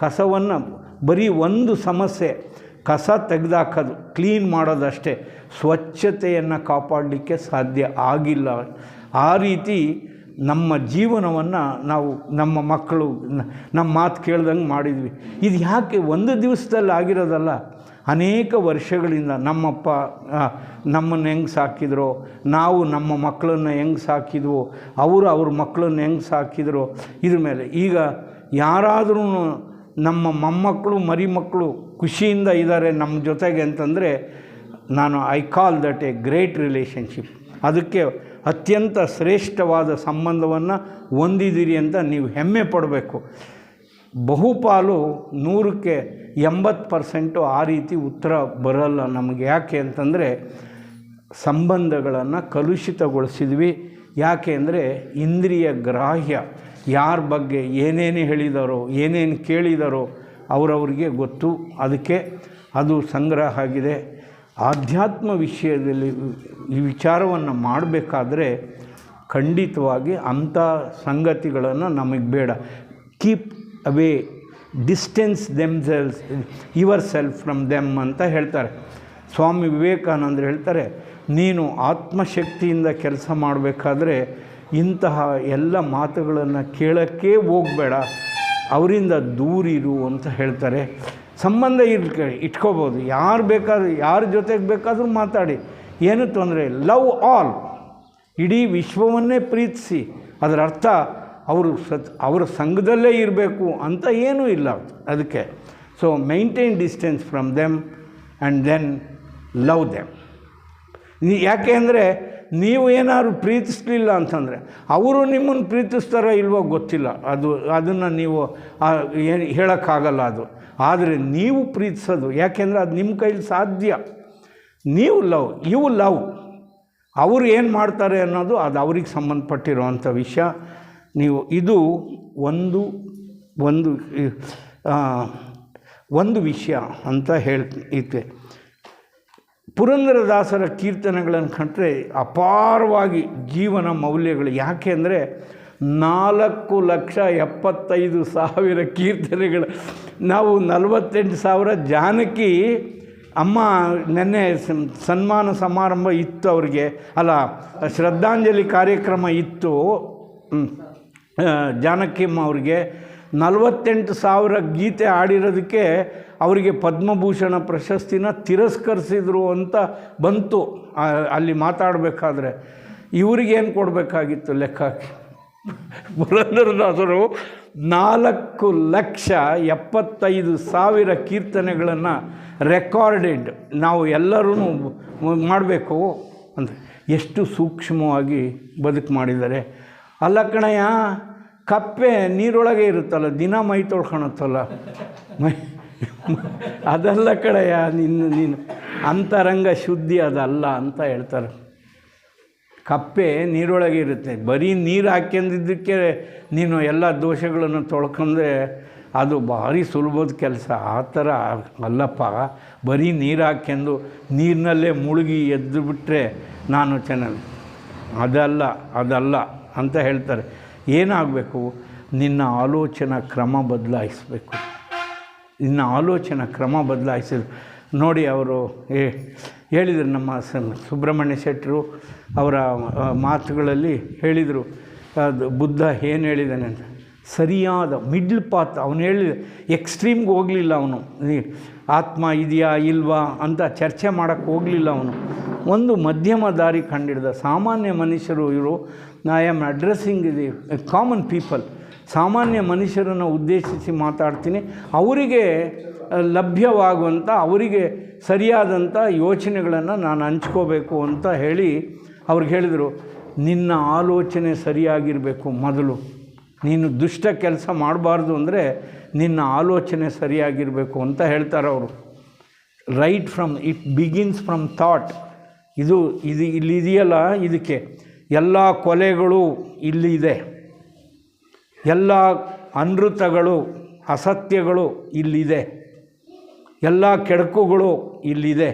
ಕಸವನ್ನು ಬರೀ ಒಂದು ಸಮಸ್ಯೆ ಕಸ ತೆಗೆದಾಕೋದು, ಕ್ಲೀನ್ ಮಾಡೋದಷ್ಟೇ, ಸ್ವಚ್ಛತೆಯನ್ನು ಕಾಪಾಡಲಿಕ್ಕೆ ಸಾಧ್ಯ ಆಗಿಲ್ಲ. ಆ ರೀತಿ ನಮ್ಮ ಜೀವನವನ್ನು ನಾವು ನಮ್ಮ ಮಕ್ಕಳು ನಮ್ಮ ಮಾತು ಕೇಳ್ದಂಗೆ ಮಾಡಿದ್ವಿ. ಇದು ಯಾಕೆ ಒಂದು ದಿವಸದಲ್ಲಿ ಆಗಿರೋದಲ್ಲ, ಅನೇಕ ವರ್ಷಗಳಿಂದ ನಮ್ಮಪ್ಪ ನಮ್ಮನ್ನು ಹೆಂಗೆ ಸಾಕಿದ್ರೋ, ನಾವು ನಮ್ಮ ಮಕ್ಕಳನ್ನು ಹೆಂಗೆ ಸಾಕಿದ್ವೋ, ಅವ್ರ ಮಕ್ಕಳನ್ನು ಹೆಂಗೆ ಸಾಕಿದ್ರೋ ಇದ್ರ ಮೇಲೆ. ಈಗ ಯಾರಾದರೂ ನಮ್ಮ ಮೊಮ್ಮಕ್ಕಳು ಮರಿ ಮಕ್ಕಳು ಖುಷಿಯಿಂದ ಇದ್ದಾರೆ ನಮ್ಮ ಜೊತೆಗೆ ಅಂತಂದರೆ ನಾನು I call that A great relationship. ಅದಕ್ಕೆ ಅತ್ಯಂತ ಶ್ರೇಷ್ಠವಾದ ಸಂಬಂಧವನ್ನು ಹೊಂದಿದ್ದೀರಿ ಅಂತ ನೀವು ಹೆಮ್ಮೆ ಪಡಬೇಕು. ಬಹುಪಾಲು 100ಕ್ಕೆ 80% ಆ ರೀತಿ ಉತ್ತರ ಬರಲ್ಲ ನಮಗೆ. ಯಾಕೆ ಅಂತಂದರೆ ಸಂಬಂಧಗಳನ್ನು ಕಲುಷಿತಗೊಳಿಸಿದ್ವಿ. ಯಾಕೆ ಅಂದರೆ ಇಂದ್ರಿಯ ಗ್ರಾಹ್ಯ, ಯಾರ ಬಗ್ಗೆ ಏನೇನು ಹೇಳಿದಾರೋ ಏನೇನು ಕೇಳಿದಾರೋ ಅವರವ್ರಿಗೆ ಗೊತ್ತು. ಅದಕ್ಕೆ ಅದು ಸಂಗ್ರಹ ಆಗಿದೆ. ಆಧ್ಯಾತ್ಮ ವಿಷಯದಲ್ಲಿ ಈ ವಿಚಾರವನ್ನು ಮಾಡಬೇಕಾದ್ರೆ ಖಂಡಿತವಾಗಿ ಅಂಥ ಸಂಗತಿಗಳನ್ನು ನಮಗೆ ಬೇಡ. Keep away, distance themselves your self from them ಅಂತ ಹೇಳ್ತಾರೆ. ಸ್ವಾಮಿ ವಿವೇಕಾನಂದರು ಹೇಳ್ತಾರೆ, ನೀನು ಆತ್ಮಶಕ್ತಿಯಿಂದ ಕೆಲಸ ಮಾಡಬೇಕಾದ್ರೆ ಇಂತಹ ಎಲ್ಲ ಮಾತುಗಳನ್ನು ಕೇಳೋಕ್ಕೆ ಹೋಗಬೇಡ, ಅವರಿಂದ ದೂರಿರು ಅಂತ ಹೇಳ್ತಾರೆ. ಸಂಬಂಧ ಇಟ್ಕೋಬೋದು, ಯಾರು ಬೇಕಾದ್ರೂ ಯಾರ ಜೊತೆಗೆ ಬೇಕಾದರೂ ಮಾತಾಡಿ, ಏನೂ ತೊಂದರೆ ಇಲ್ಲ. ಲವ್ ಆಲ್, ಇಡೀ ವಿಶ್ವವನ್ನೇ ಪ್ರೀತಿಸಿ. ಅದರ ಅರ್ಥ ಅವರ ಸಂಘದಲ್ಲೇ ಇರಬೇಕು ಅಂತ ಏನೂ ಇಲ್ಲ ಅದಕ್ಕೆ. So maintain distance from them and then love them. ಯಾಕೆ ಅಂದರೆ ನೀವು ಏನಾದ್ರು ಪ್ರೀತಿಸಲಿಲ್ಲ ಅಂತಂದರೆ ಅವರು ನಿಮ್ಮನ್ನು ಪ್ರೀತಿಸ್ತಾರೋ ಇಲ್ವೋ ಗೊತ್ತಿಲ್ಲ, ಅದನ್ನು ನೀವು ಏನು ಹೇಳೋಕ್ಕಾಗಲ್ಲ. ಅದು ಆದರೆ ನೀವು ಪ್ರೀತಿಸೋದು, ಯಾಕೆಂದರೆ ಅದು ನಿಮ್ಮ ಕೈಲಿ ಸಾಧ್ಯ. ನೀವು ಲವ್, ಅವರು ಏನು ಮಾಡ್ತಾರೆ ಅನ್ನೋದು ಅದು ಅವ್ರಿಗೆ ಸಂಬಂಧಪಟ್ಟಿರುವಂಥ ವಿಷಯ. ನೀವು ಇದು ಒಂದು ವಿಷಯ ಅಂತ ಹೇಳ್ತೈತೆ. ಪುರಂದರದಾಸರ ಕೀರ್ತನೆಗಳನ್ನು ಕಂಡ್ರೆ ಅಪಾರವಾಗಿ ಜೀವನ ಮೌಲ್ಯಗಳು. ಯಾಕೆ ಅಂದರೆ 4,75,000 ಕೀರ್ತನೆಗಳು. ನಾವು 48,000 ಜಾನಕಿ ಅಮ್ಮ ನೆನ್ನೆ ಸನ್ಮಾನ ಸಮಾರಂಭ ಇತ್ತು ಅವ್ರಿಗೆ, ಅಲ್ಲ ಶ್ರದ್ಧಾಂಜಲಿ ಕಾರ್ಯಕ್ರಮ ಇತ್ತು ಜಾನಕಿಯಮ್ಮ ಅವ್ರಿಗೆ. 48,000 ಗೀತೆ ಆಡಿರೋದಕ್ಕೆ ಅವರಿಗೆ ಪದ್ಮಭೂಷಣ ಪ್ರಶಸ್ತಿನ ತಿರಸ್ಕರಿಸಿದ್ರು ಅಂತ ಬಂತು ಅಲ್ಲಿ ಮಾತಾಡಬೇಕಾದ್ರೆ. ಇವ್ರಿಗೇನು ಕೊಡಬೇಕಾಗಿತ್ತು ಲೆಕ್ಕ ಹಾಕಿ. ಪುರಂದರದಾಸರು 4,75,000 ಕೀರ್ತನೆಗಳನ್ನು ರೆಕಾರ್ಡೆಡ್ ನಾವು ಎಲ್ಲರೂ ಮಾಡಬೇಕು ಅಂತ ಎಷ್ಟು ಸೂಕ್ಷ್ಮವಾಗಿ ಬದುಕು ಮಾಡಿದ್ದಾರೆ. ಅಲ್ಲ ಕಣಯ್ಯ, ಕಪ್ಪೆ ನೀರೊಳಗೆ ಇರುತ್ತಲ್ಲ, ದಿನ ಮೈ ತೊಳ್ಕೊಳತ್ತಲ್ಲ, ಅದಲ್ಲ ಕಣಯ್ಯ, ನೀನು ಅಂತರಂಗ ಶುದ್ಧಿ ಅದಲ್ಲ ಅಂತ ಹೇಳ್ತಾರೆ. ಕಪ್ಪೆ ನೀರೊಳಗೆ ಇರುತ್ತೆ, ಬರೀ ನೀರು ಹಾಕ್ಯಂದಿದ್ದಕ್ಕೆ ನೀನು ಎಲ್ಲ ದೋಷಗಳನ್ನು ತೊಳ್ಕೊಂಡ್ರೆ ಅದು ಭಾರಿ ಸುಲಭದ ಕೆಲಸ. ಆ ಥರ ಅಲ್ಲಪ್ಪ, ಬರೀ ನೀರು ಹಾಕ್ಯಂದು ನೀರಿನಲ್ಲೇ ಮುಳುಗಿ ಎದ್ದು ಬಿಟ್ಟರೆ ನಾನು ಚೆನ್ನಾಗಿ ಅದಲ್ಲ ಅಂತ ಹೇಳ್ತಾರೆ. ಏನಾಗಬೇಕು? ನಿನ್ನ ಆಲೋಚನಾ ಕ್ರಮ ಬದಲಾಯಿಸಬೇಕು. ಬದಲಾಯಿಸಿದ್ರು ನೋಡಿ. ಅವರು ಹೇಳಿದರು, ನಮ್ಮ ಸುಬ್ರಹ್ಮಣ್ಯ ಶೆಟ್ಟರು ಅವರ ಮಾತುಗಳಲ್ಲಿ ಹೇಳಿದರು, ಅದು ಬುದ್ಧ ಏನು ಹೇಳಿದ್ದಾನೆ ಅಂತ. ಸರಿಯಾದ ಮಿಡ್ಲ್ ಪಾತ್ ಅವನು ಹೇಳಿದ. ಎಕ್ಸ್ಟ್ರೀಮ್ಗೆ ಹೋಗಲಿಲ್ಲ ಅವನು. ಆತ್ಮ ಇದೆಯಾ ಇಲ್ವಾ ಅಂತ ಚರ್ಚೆ ಮಾಡೋಕ್ಕೆ ಹೋಗಲಿಲ್ಲ ಅವನು. ಒಂದು ಮಧ್ಯಮ ದಾರಿ ಕಂಡಿಡ್ದ. ಸಾಮಾನ್ಯ ಮನುಷ್ಯರು ಇವರು, I am addressing the common people, ಸಾಮಾನ್ಯ ಮನುಷ್ಯರನ್ನು ಉದ್ದೇಶಿಸಿ ಮಾತಾಡ್ತೀನಿ. ಅವರಿಗೆ ಲಭ್ಯವಾಗುವಂಥ, ಅವರಿಗೆ ಸರಿಯಾದಂಥ ಯೋಚನೆಗಳನ್ನು ನಾನು ಹಂಚ್ಕೋಬೇಕು ಅಂತ ಹೇಳಿ ಅವ್ರಿಗೆ ಹೇಳಿದರು, ನಿನ್ನ ಆಲೋಚನೆ ಸರಿಯಾಗಿರಬೇಕು. ಮೊದಲು ನೀನು ದುಷ್ಟ ಕೆಲಸ ಮಾಡಬಾರ್ದು ಅಂದರೆ ನಿನ್ನ ಆಲೋಚನೆ ಸರಿಯಾಗಿರಬೇಕು ಅಂತ ಹೇಳ್ತಾರೆ ಅವರು. Right from it begins from thought. ಇಲ್ಲಿದೆಯಲ್ಲ, ಇದಕ್ಕೆ ಎಲ್ಲ ಕೊಲೆಗಳು ಇಲ್ಲಿದೆ, ಎಲ್ಲ ಅನೃತಗಳು ಅಸತ್ಯಗಳು ಇಲ್ಲಿದೆ, ಎಲ್ಲ ಕೆಡಕುಗಳು ಇಲ್ಲಿದೆ.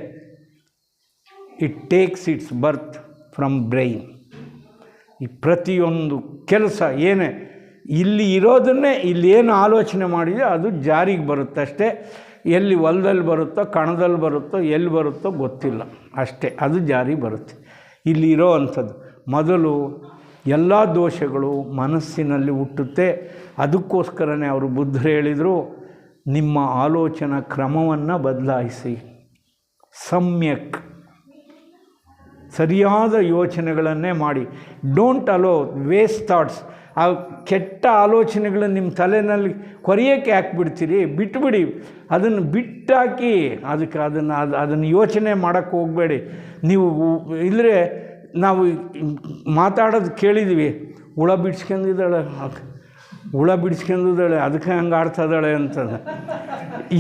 It takes it's birth from brain. ಈ ಪ್ರತಿಯೊಂದು ಕೆಲಸ ಏನೇ ಇಲ್ಲಿ ಇರೋದನ್ನೇ, ಇಲ್ಲಿ ಏನು ಆಲೋಚನೆ ಮಾಡಿದೆ ಅದು ಜಾರಿಗೆ ಬರುತ್ತೆ ಅಷ್ಟೇ. ಎಲ್ಲಿ ಹೊಲದಲ್ಲಿ ಬರುತ್ತೋ, ಕಣದಲ್ಲಿ ಬರುತ್ತೋ, ಎಲ್ಲಿ ಬರುತ್ತೋ ಗೊತ್ತಿಲ್ಲ ಅಷ್ಟೇ, ಅದು ಜಾರಿಗೆ ಬರುತ್ತೆ. ಇಲ್ಲಿ ಇರೋ ಅಂಥದ್ದು ಮೊದಲು ಎಲ್ಲ ದೋಷಗಳು ಮನಸ್ಸಿನಲ್ಲಿ ಹುಟ್ಟುತ್ತೆ. ಅದಕ್ಕೋಸ್ಕರನೇ ಅವರು ಬುದ್ಧರು ಹೇಳಿದರು, ನಿಮ್ಮ ಆಲೋಚನಾ ಕ್ರಮವನ್ನು ಬದಲಾಯಿಸಿ, ಸಮ್ಯಕ್ ಸರಿಯಾದ ಯೋಚನೆಗಳನ್ನೇ ಮಾಡಿ. Don't allow waste thoughts. ಆ ಕೆಟ್ಟ ಆಲೋಚನೆಗಳನ್ನು ನಿಮ್ಮ ತಲೆಯಲ್ಲಿ ಕೊರೆಯೋಕ್ಕೆ ಹಾಕ್ಬಿಡ್ತೀರಿ, ಬಿಟ್ಟುಬಿಡಿ. ಅದನ್ನು ಬಿಟ್ಟಾಕಿ, ಅದನ್ನು ಯೋಚನೆ ಮಾಡೋಕ್ಕೆ ಹೋಗಬೇಡಿ. ನೀವು ಇಲ್ಲರೆ ನಾವು ಮಾತಾಡೋದು ಕೇಳಿದ್ವಿ, ಹುಳ ಬಿಡ್ಸ್ಕೊಂಡಿದ್ದಾಳೆ ಅದಕ್ಕೆ ಹಂಗೆ ಆಡ್ತಾಯಿದ್ದಾಳೆ ಅಂತಂದು.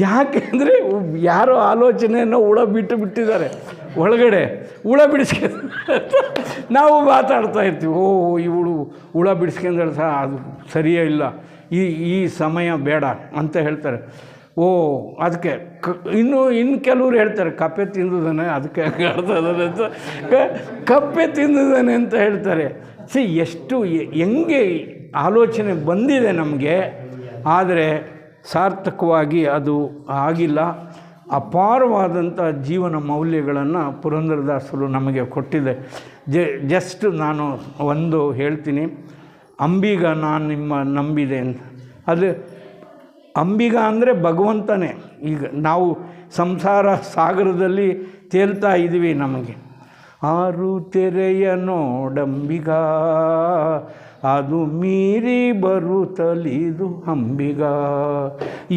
ಯಾಕೆಂದರೆ ಯಾರೋ ಆಲೋಚನೆಯನ್ನು ಹುಳ ಬಿಟ್ಟಿದ್ದಾರೆ ಒಳಗಡೆ, ಹುಳ ಬಿಡಿಸ್ಕೊಂಡು ನಾವು ಮಾತಾಡ್ತಾ ಇರ್ತೀವಿ. ಇವಳು ಹುಳ ಬಿಡಿಸ್ಕೊಂಡಾಳೆ ಸಹ, ಅದು ಸರಿಯೇ ಇಲ್ಲ, ಈ ಸಮಯ ಬೇಡ ಅಂತ ಹೇಳ್ತಾರೆ. ಅದಕ್ಕೆ ಇನ್ನು ಕೆಲವ್ರು ಹೇಳ್ತಾರೆ ಕಪ್ಪೆ ತಿಂದಿದ್ದಾನೆ ಅದಕ್ಕೆ ಆಡ್ತಾಯಿದ್ದಾನೆ ಅಂತ, ಕಪ್ಪೆ ತಿಂದಿದ್ದಾನೆ ಅಂತ ಹೇಳ್ತಾರೆ. ಎಷ್ಟು ಹೆಂಗೆ ಆಲೋಚನೆ ಬಂದಿದೆ ನಮಗೆ, ಆದರೆ ಸಾರ್ಥಕವಾಗಿ ಅದು ಆಗಿಲ್ಲ. ಅಪಾರವಾದಂಥ ಜೀವನ ಮೌಲ್ಯಗಳನ್ನು ಪುರಂದರದಾಸರು ನಮಗೆ ಕೊಟ್ಟಿದೆ. ಜಸ್ಟ್ ನಾನು ಒಂದು ಹೇಳ್ತೀನಿ, ಅಂಬಿಗ ನಾನು ನಿಮ್ಮ ನಂಬಿದೆ ಅಂತ. ಅದು ಅಂಬಿಗ ಅಂದರೆ ಭಗವಂತನೇ. ಈಗ ನಾವು ಸಂಸಾರ ಸಾಗರದಲ್ಲಿ ತೇಲ್ತಾ ಇದ್ದೀವಿ. ನಮಗೆ ಆರು ತೆರೆಯ ನೋಡಂಬಿಗ, ಅದು ಮೀರಿ ಬರುತ್ತಲಿದು ಅಂಬಿಗ,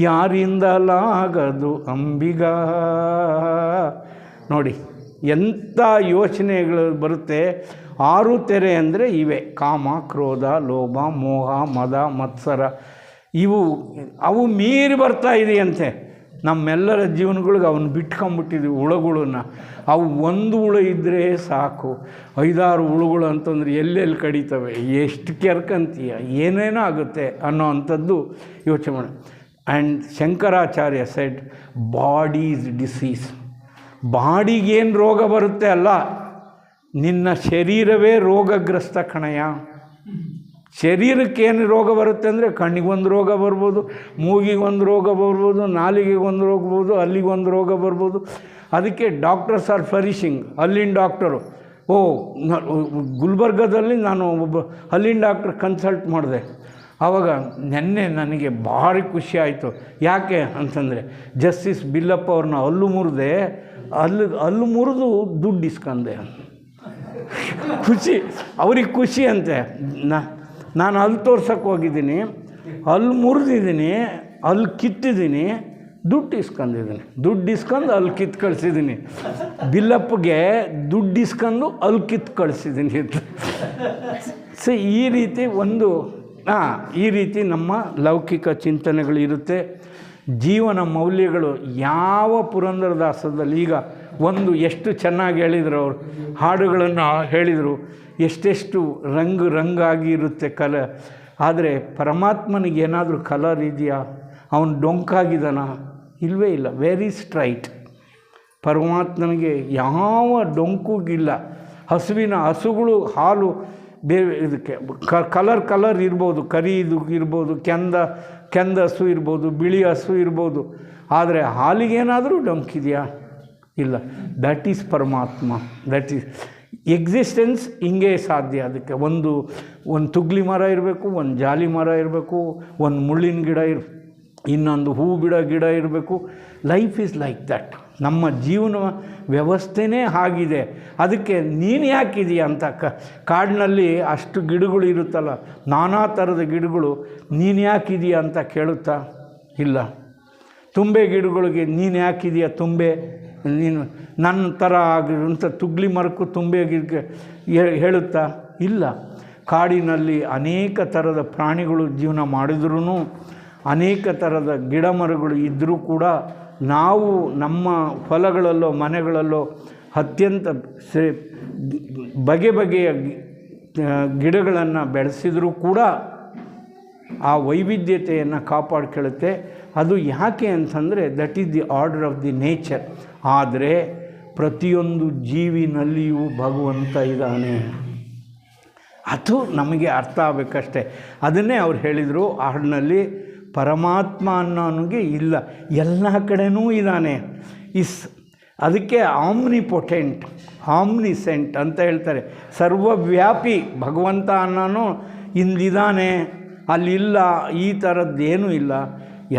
ಯಾರಿಂದಲಾಗದು ಅಂಬಿಗ. ನೋಡಿ ಎಂಥ ಯೋಚನೆಗಳು ಬರುತ್ತೆ. ಆರು ತೆರೆ ಅಂದರೆ ಇವೆ: ಕಾಮ, ಕ್ರೋಧ, ಲೋಭ, ಮೋಹ, ಮದ, ಮತ್ಸರ. ಅವು ಮೀರಿ ಬರ್ತಾ ಇದೆಯಂತೆ ನಮ್ಮೆಲ್ಲರ ಜೀವನಗಳಿಗೆ. ಅವನು ಬಿಟ್ಕೊಂಬಿಟ್ಟಿದ್ವಿ ಹುಳುಗಳನ್ನ. ಅವು ಒಂದು ಹುಳು ಇದ್ದರೆ ಸಾಕು, 5-6 ಹುಳುಗಳು ಅಂತಂದರೆ ಎಲ್ಲೆಲ್ಲಿ ಕಡಿತವೆ, ಎಷ್ಟು ಕೆರ್ಕಂತೀಯ, ಏನೇನೋ ಆಗುತ್ತೆ ಅನ್ನೋ ಅಂಥದ್ದು ಯೋಚನೆ ಮಾಡಿ. And Shankaracharya said, body is disease. ಬಾಡಿಗೇನು ರೋಗ ಬರುತ್ತೆ ಅಲ್ಲ, ನಿನ್ನ ಶರೀರವೇ ರೋಗಗ್ರಸ್ತ ಕಣಯ್ಯ. ಶರೀರಕ್ಕೇನು ರೋಗ ಬರುತ್ತೆ ಅಂದರೆ, ಕಣ್ಣಿಗೊಂದು ರೋಗ ಬರ್ಬೋದು, ಮೂಗಿಗೊಂದು ರೋಗ ಬರ್ಬೋದು, ನಾಲಿಗೆಗೊಂದು ರೋಗ ಬರ್ಬೋದು, ಅಲ್ಲಿಗೊಂದು ರೋಗ ಬರ್ಬೋದು. ಅದಕ್ಕೆ ಡಾಕ್ಟರ್ಸ್ ಆರ್ ಫ್ಲರಿಶಿಂಗ್. ಅಲ್ಲಿನ ಡಾಕ್ಟರು, ಗುಲ್ಬರ್ಗದಲ್ಲಿ ನಾನು ಒಬ್ಬ ಅಲ್ಲಿನ ಡಾಕ್ಟ್ರ್ ಕನ್ಸಲ್ಟ್ ಮಾಡಿದೆ. ಆವಾಗ ನೆನ್ನೆ ನನಗೆ ಭಾರಿ ಖುಷಿ ಆಯಿತು. ಯಾಕೆ ಅಂತಂದರೆ, ಜಸ್ಟಿಸ್ ಬಿಲ್ಲಪ್ಪ ಅವ್ರನ್ನ ಹಲ್ಲು ಮುರಿದು ದುಡ್ಡು ಇಸ್ಕೊಂಡೆ. ಖುಷಿ, ಅವ್ರಿಗೆ ಖುಷಿ ಅಂತೆ. ನಾನು ಅಲ್ಲಿ ತೋರ್ಸೋಕ್ಕೆ ಹೋಗಿದ್ದೀನಿ, ಅಲ್ಲಿ ಮುರಿದಿದ್ದೀನಿ, ಅಲ್ಲಿ ಕಿತ್ತಿದ್ದೀನಿ, ದುಡ್ಡು ಇಸ್ಕೊಂಡಿದ್ದೀನಿ. ದುಡ್ಡು ಇಸ್ಕೊಂಡು ಅಲ್ಲಿ ಕಿತ್ತು ಕಳಿಸಿದ್ದೀನಿ. ಬಿಲ್ಲಪ್ಪಗೆ ದುಡ್ಡು ಇಸ್ಕೊಂಡು ಅಲ್ಲಿ ಕಿತ್ತು ಕಳಿಸಿದ್ದೀನಿ. ಈ ರೀತಿ ಈ ರೀತಿ ನಮ್ಮ ಲೌಕಿಕ ಚಿಂತನೆಗಳು ಇರುತ್ತೆ. ಜೀವನ ಮೌಲ್ಯಗಳು ಯಾವ ಪುರಂದರದಾಸದಲ್ಲಿ ಈಗ ಎಷ್ಟು ಚೆನ್ನಾಗಿ ಹೇಳಿದರು ಅವರು, ಹಾಡುಗಳನ್ನು ಹೇಳಿದರು. ಎಷ್ಟೆಷ್ಟು ರಂಗಾಗಿ ಇರುತ್ತೆ ಕಲೆ. ಆದರೆ ಪರಮಾತ್ಮನಿಗೆ ಏನಾದರೂ ಕಲರ್ ಇದೆಯಾ? ಅವನು ಡೊಂಕಾಗಿದ್ದಾನ? ಇಲ್ಲವೇ ಇಲ್ಲ. Very straight. ಪರಮಾತ್ಮನಿಗೆ ಯಾವ ಡೊಂಕುಗಿಲ್ಲ. ಹಸುಗಳು ಹಾಲು ಬೇರೆ ಇದಕ್ಕೆ ಕಲರ್ ಇರ್ಬೋದು, ಕರಿ ಇದು ಇರ್ಬೋದು, ಕೆಂದ ಹಸು ಇರ್ಬೋದು, ಬಿಳಿ ಹಸು ಇರ್ಬೋದು. ಆದರೆ ಹಾಲಿಗೇನಾದರೂ ಡೊಂಕಿದೆಯಾ? ಇಲ್ಲ. ದ್ಯಾಟ್ ಈಸ್ ಪರಮಾತ್ಮ. That is existence. ಹಿಂಗೆ ಸಾಧ್ಯ. ಅದಕ್ಕೆ ಒಂದು ತುಗ್ಲಿ ಮರ ಇರಬೇಕು, ಒಂದು ಜಾಲಿ ಮರ ಇರಬೇಕು, ಒಂದು ಮುಳ್ಳಿನ ಗಿಡ ಇನ್ನೊಂದು ಹೂ ಗಿಡ ಇರಬೇಕು. Life is like that. ನಮ್ಮ ಜೀವನ ವ್ಯವಸ್ಥೆನೇ ಆಗಿದೆ. ಅದಕ್ಕೆ ನೀನು ಯಾಕಿದೆಯಾ ಅಂತ ಕಾಡಿನಲ್ಲಿ ಅಷ್ಟು ಗಿಡಗಳು ಇರುತ್ತಲ್ಲ, ನಾನಾ ಥರದ ಗಿಡಗಳು, ನೀನು ಯಾಕಿದೆಯಾ ಅಂತ ಕೇಳುತ್ತಾ? ಇಲ್ಲ. ತುಂಬೆ ಗಿಡಗಳಿಗೆ ನೀನು ಯಾಕಿದೆಯಾ ತುಂಬೆ, ನೀನು ನನ್ನ ಥರ ಆಗಿರುವಂಥ ತುಗ್ಲಿ ಮರಕ್ಕೂ ತುಂಬೆ ಹೇಳುತ್ತಾ? ಇಲ್ಲ. ಕಾಡಿನಲ್ಲಿ ಅನೇಕ ಥರದ ಪ್ರಾಣಿಗಳು ಜೀವನ ಮಾಡಿದ್ರೂ, ಅನೇಕ ಥರದ ಗಿಡ ಮರಗಳು ಇದ್ದರೂ ಕೂಡ ನಾವು ನಮ್ಮ ಹೊಲಗಳಲ್ಲೋ ಮನೆಗಳಲ್ಲೋ ಅತ್ಯಂತ ಬಗೆಯ ಗಿಡಗಳನ್ನು ಬೆಳೆಸಿದರೂ ಕೂಡ ಆ ವೈವಿಧ್ಯತೆಯನ್ನು ಕಾಪಾಡ್ಕೊಳ್ಳುತ್ತೆ. ಅದು ಯಾಕೆ ಅಂತಂದರೆ that is the order of the nature. ಆದರೆ ಪ್ರತಿಯೊಂದು ಜೀವಿನಲ್ಲಿಯೂ ಭಗವಂತ ಇದ್ದಾನೆ. ಅದು ನಮಗೆ ಅರ್ಥ ಆಗಬೇಕಷ್ಟೆ. ಅದನ್ನೇ ಅವ್ರು ಹೇಳಿದರು ಹಾಡಿನಲ್ಲಿ, ಪರಮಾತ್ಮ ಅನ್ನೋನಿಗೆ ಇಲ್ಲ, ಎಲ್ಲ ಕಡೆನೂ ಇದ್ದಾನೆ. ಅದಕ್ಕೆ ಆಮ್ನಿಪೊಟೆಂಟ್, ಆಮ್ನಿಸೆಂಟ್ ಅಂತ ಹೇಳ್ತಾರೆ. ಸರ್ವವ್ಯಾಪಿ ಭಗವಂತ ಅನ್ನೋನು ಇಲ್ಲಿದ್ದಾನೆ, ಅಲ್ಲಿಲ್ಲ, ಈ ಥರದ್ದೇನೂ ಇಲ್ಲ,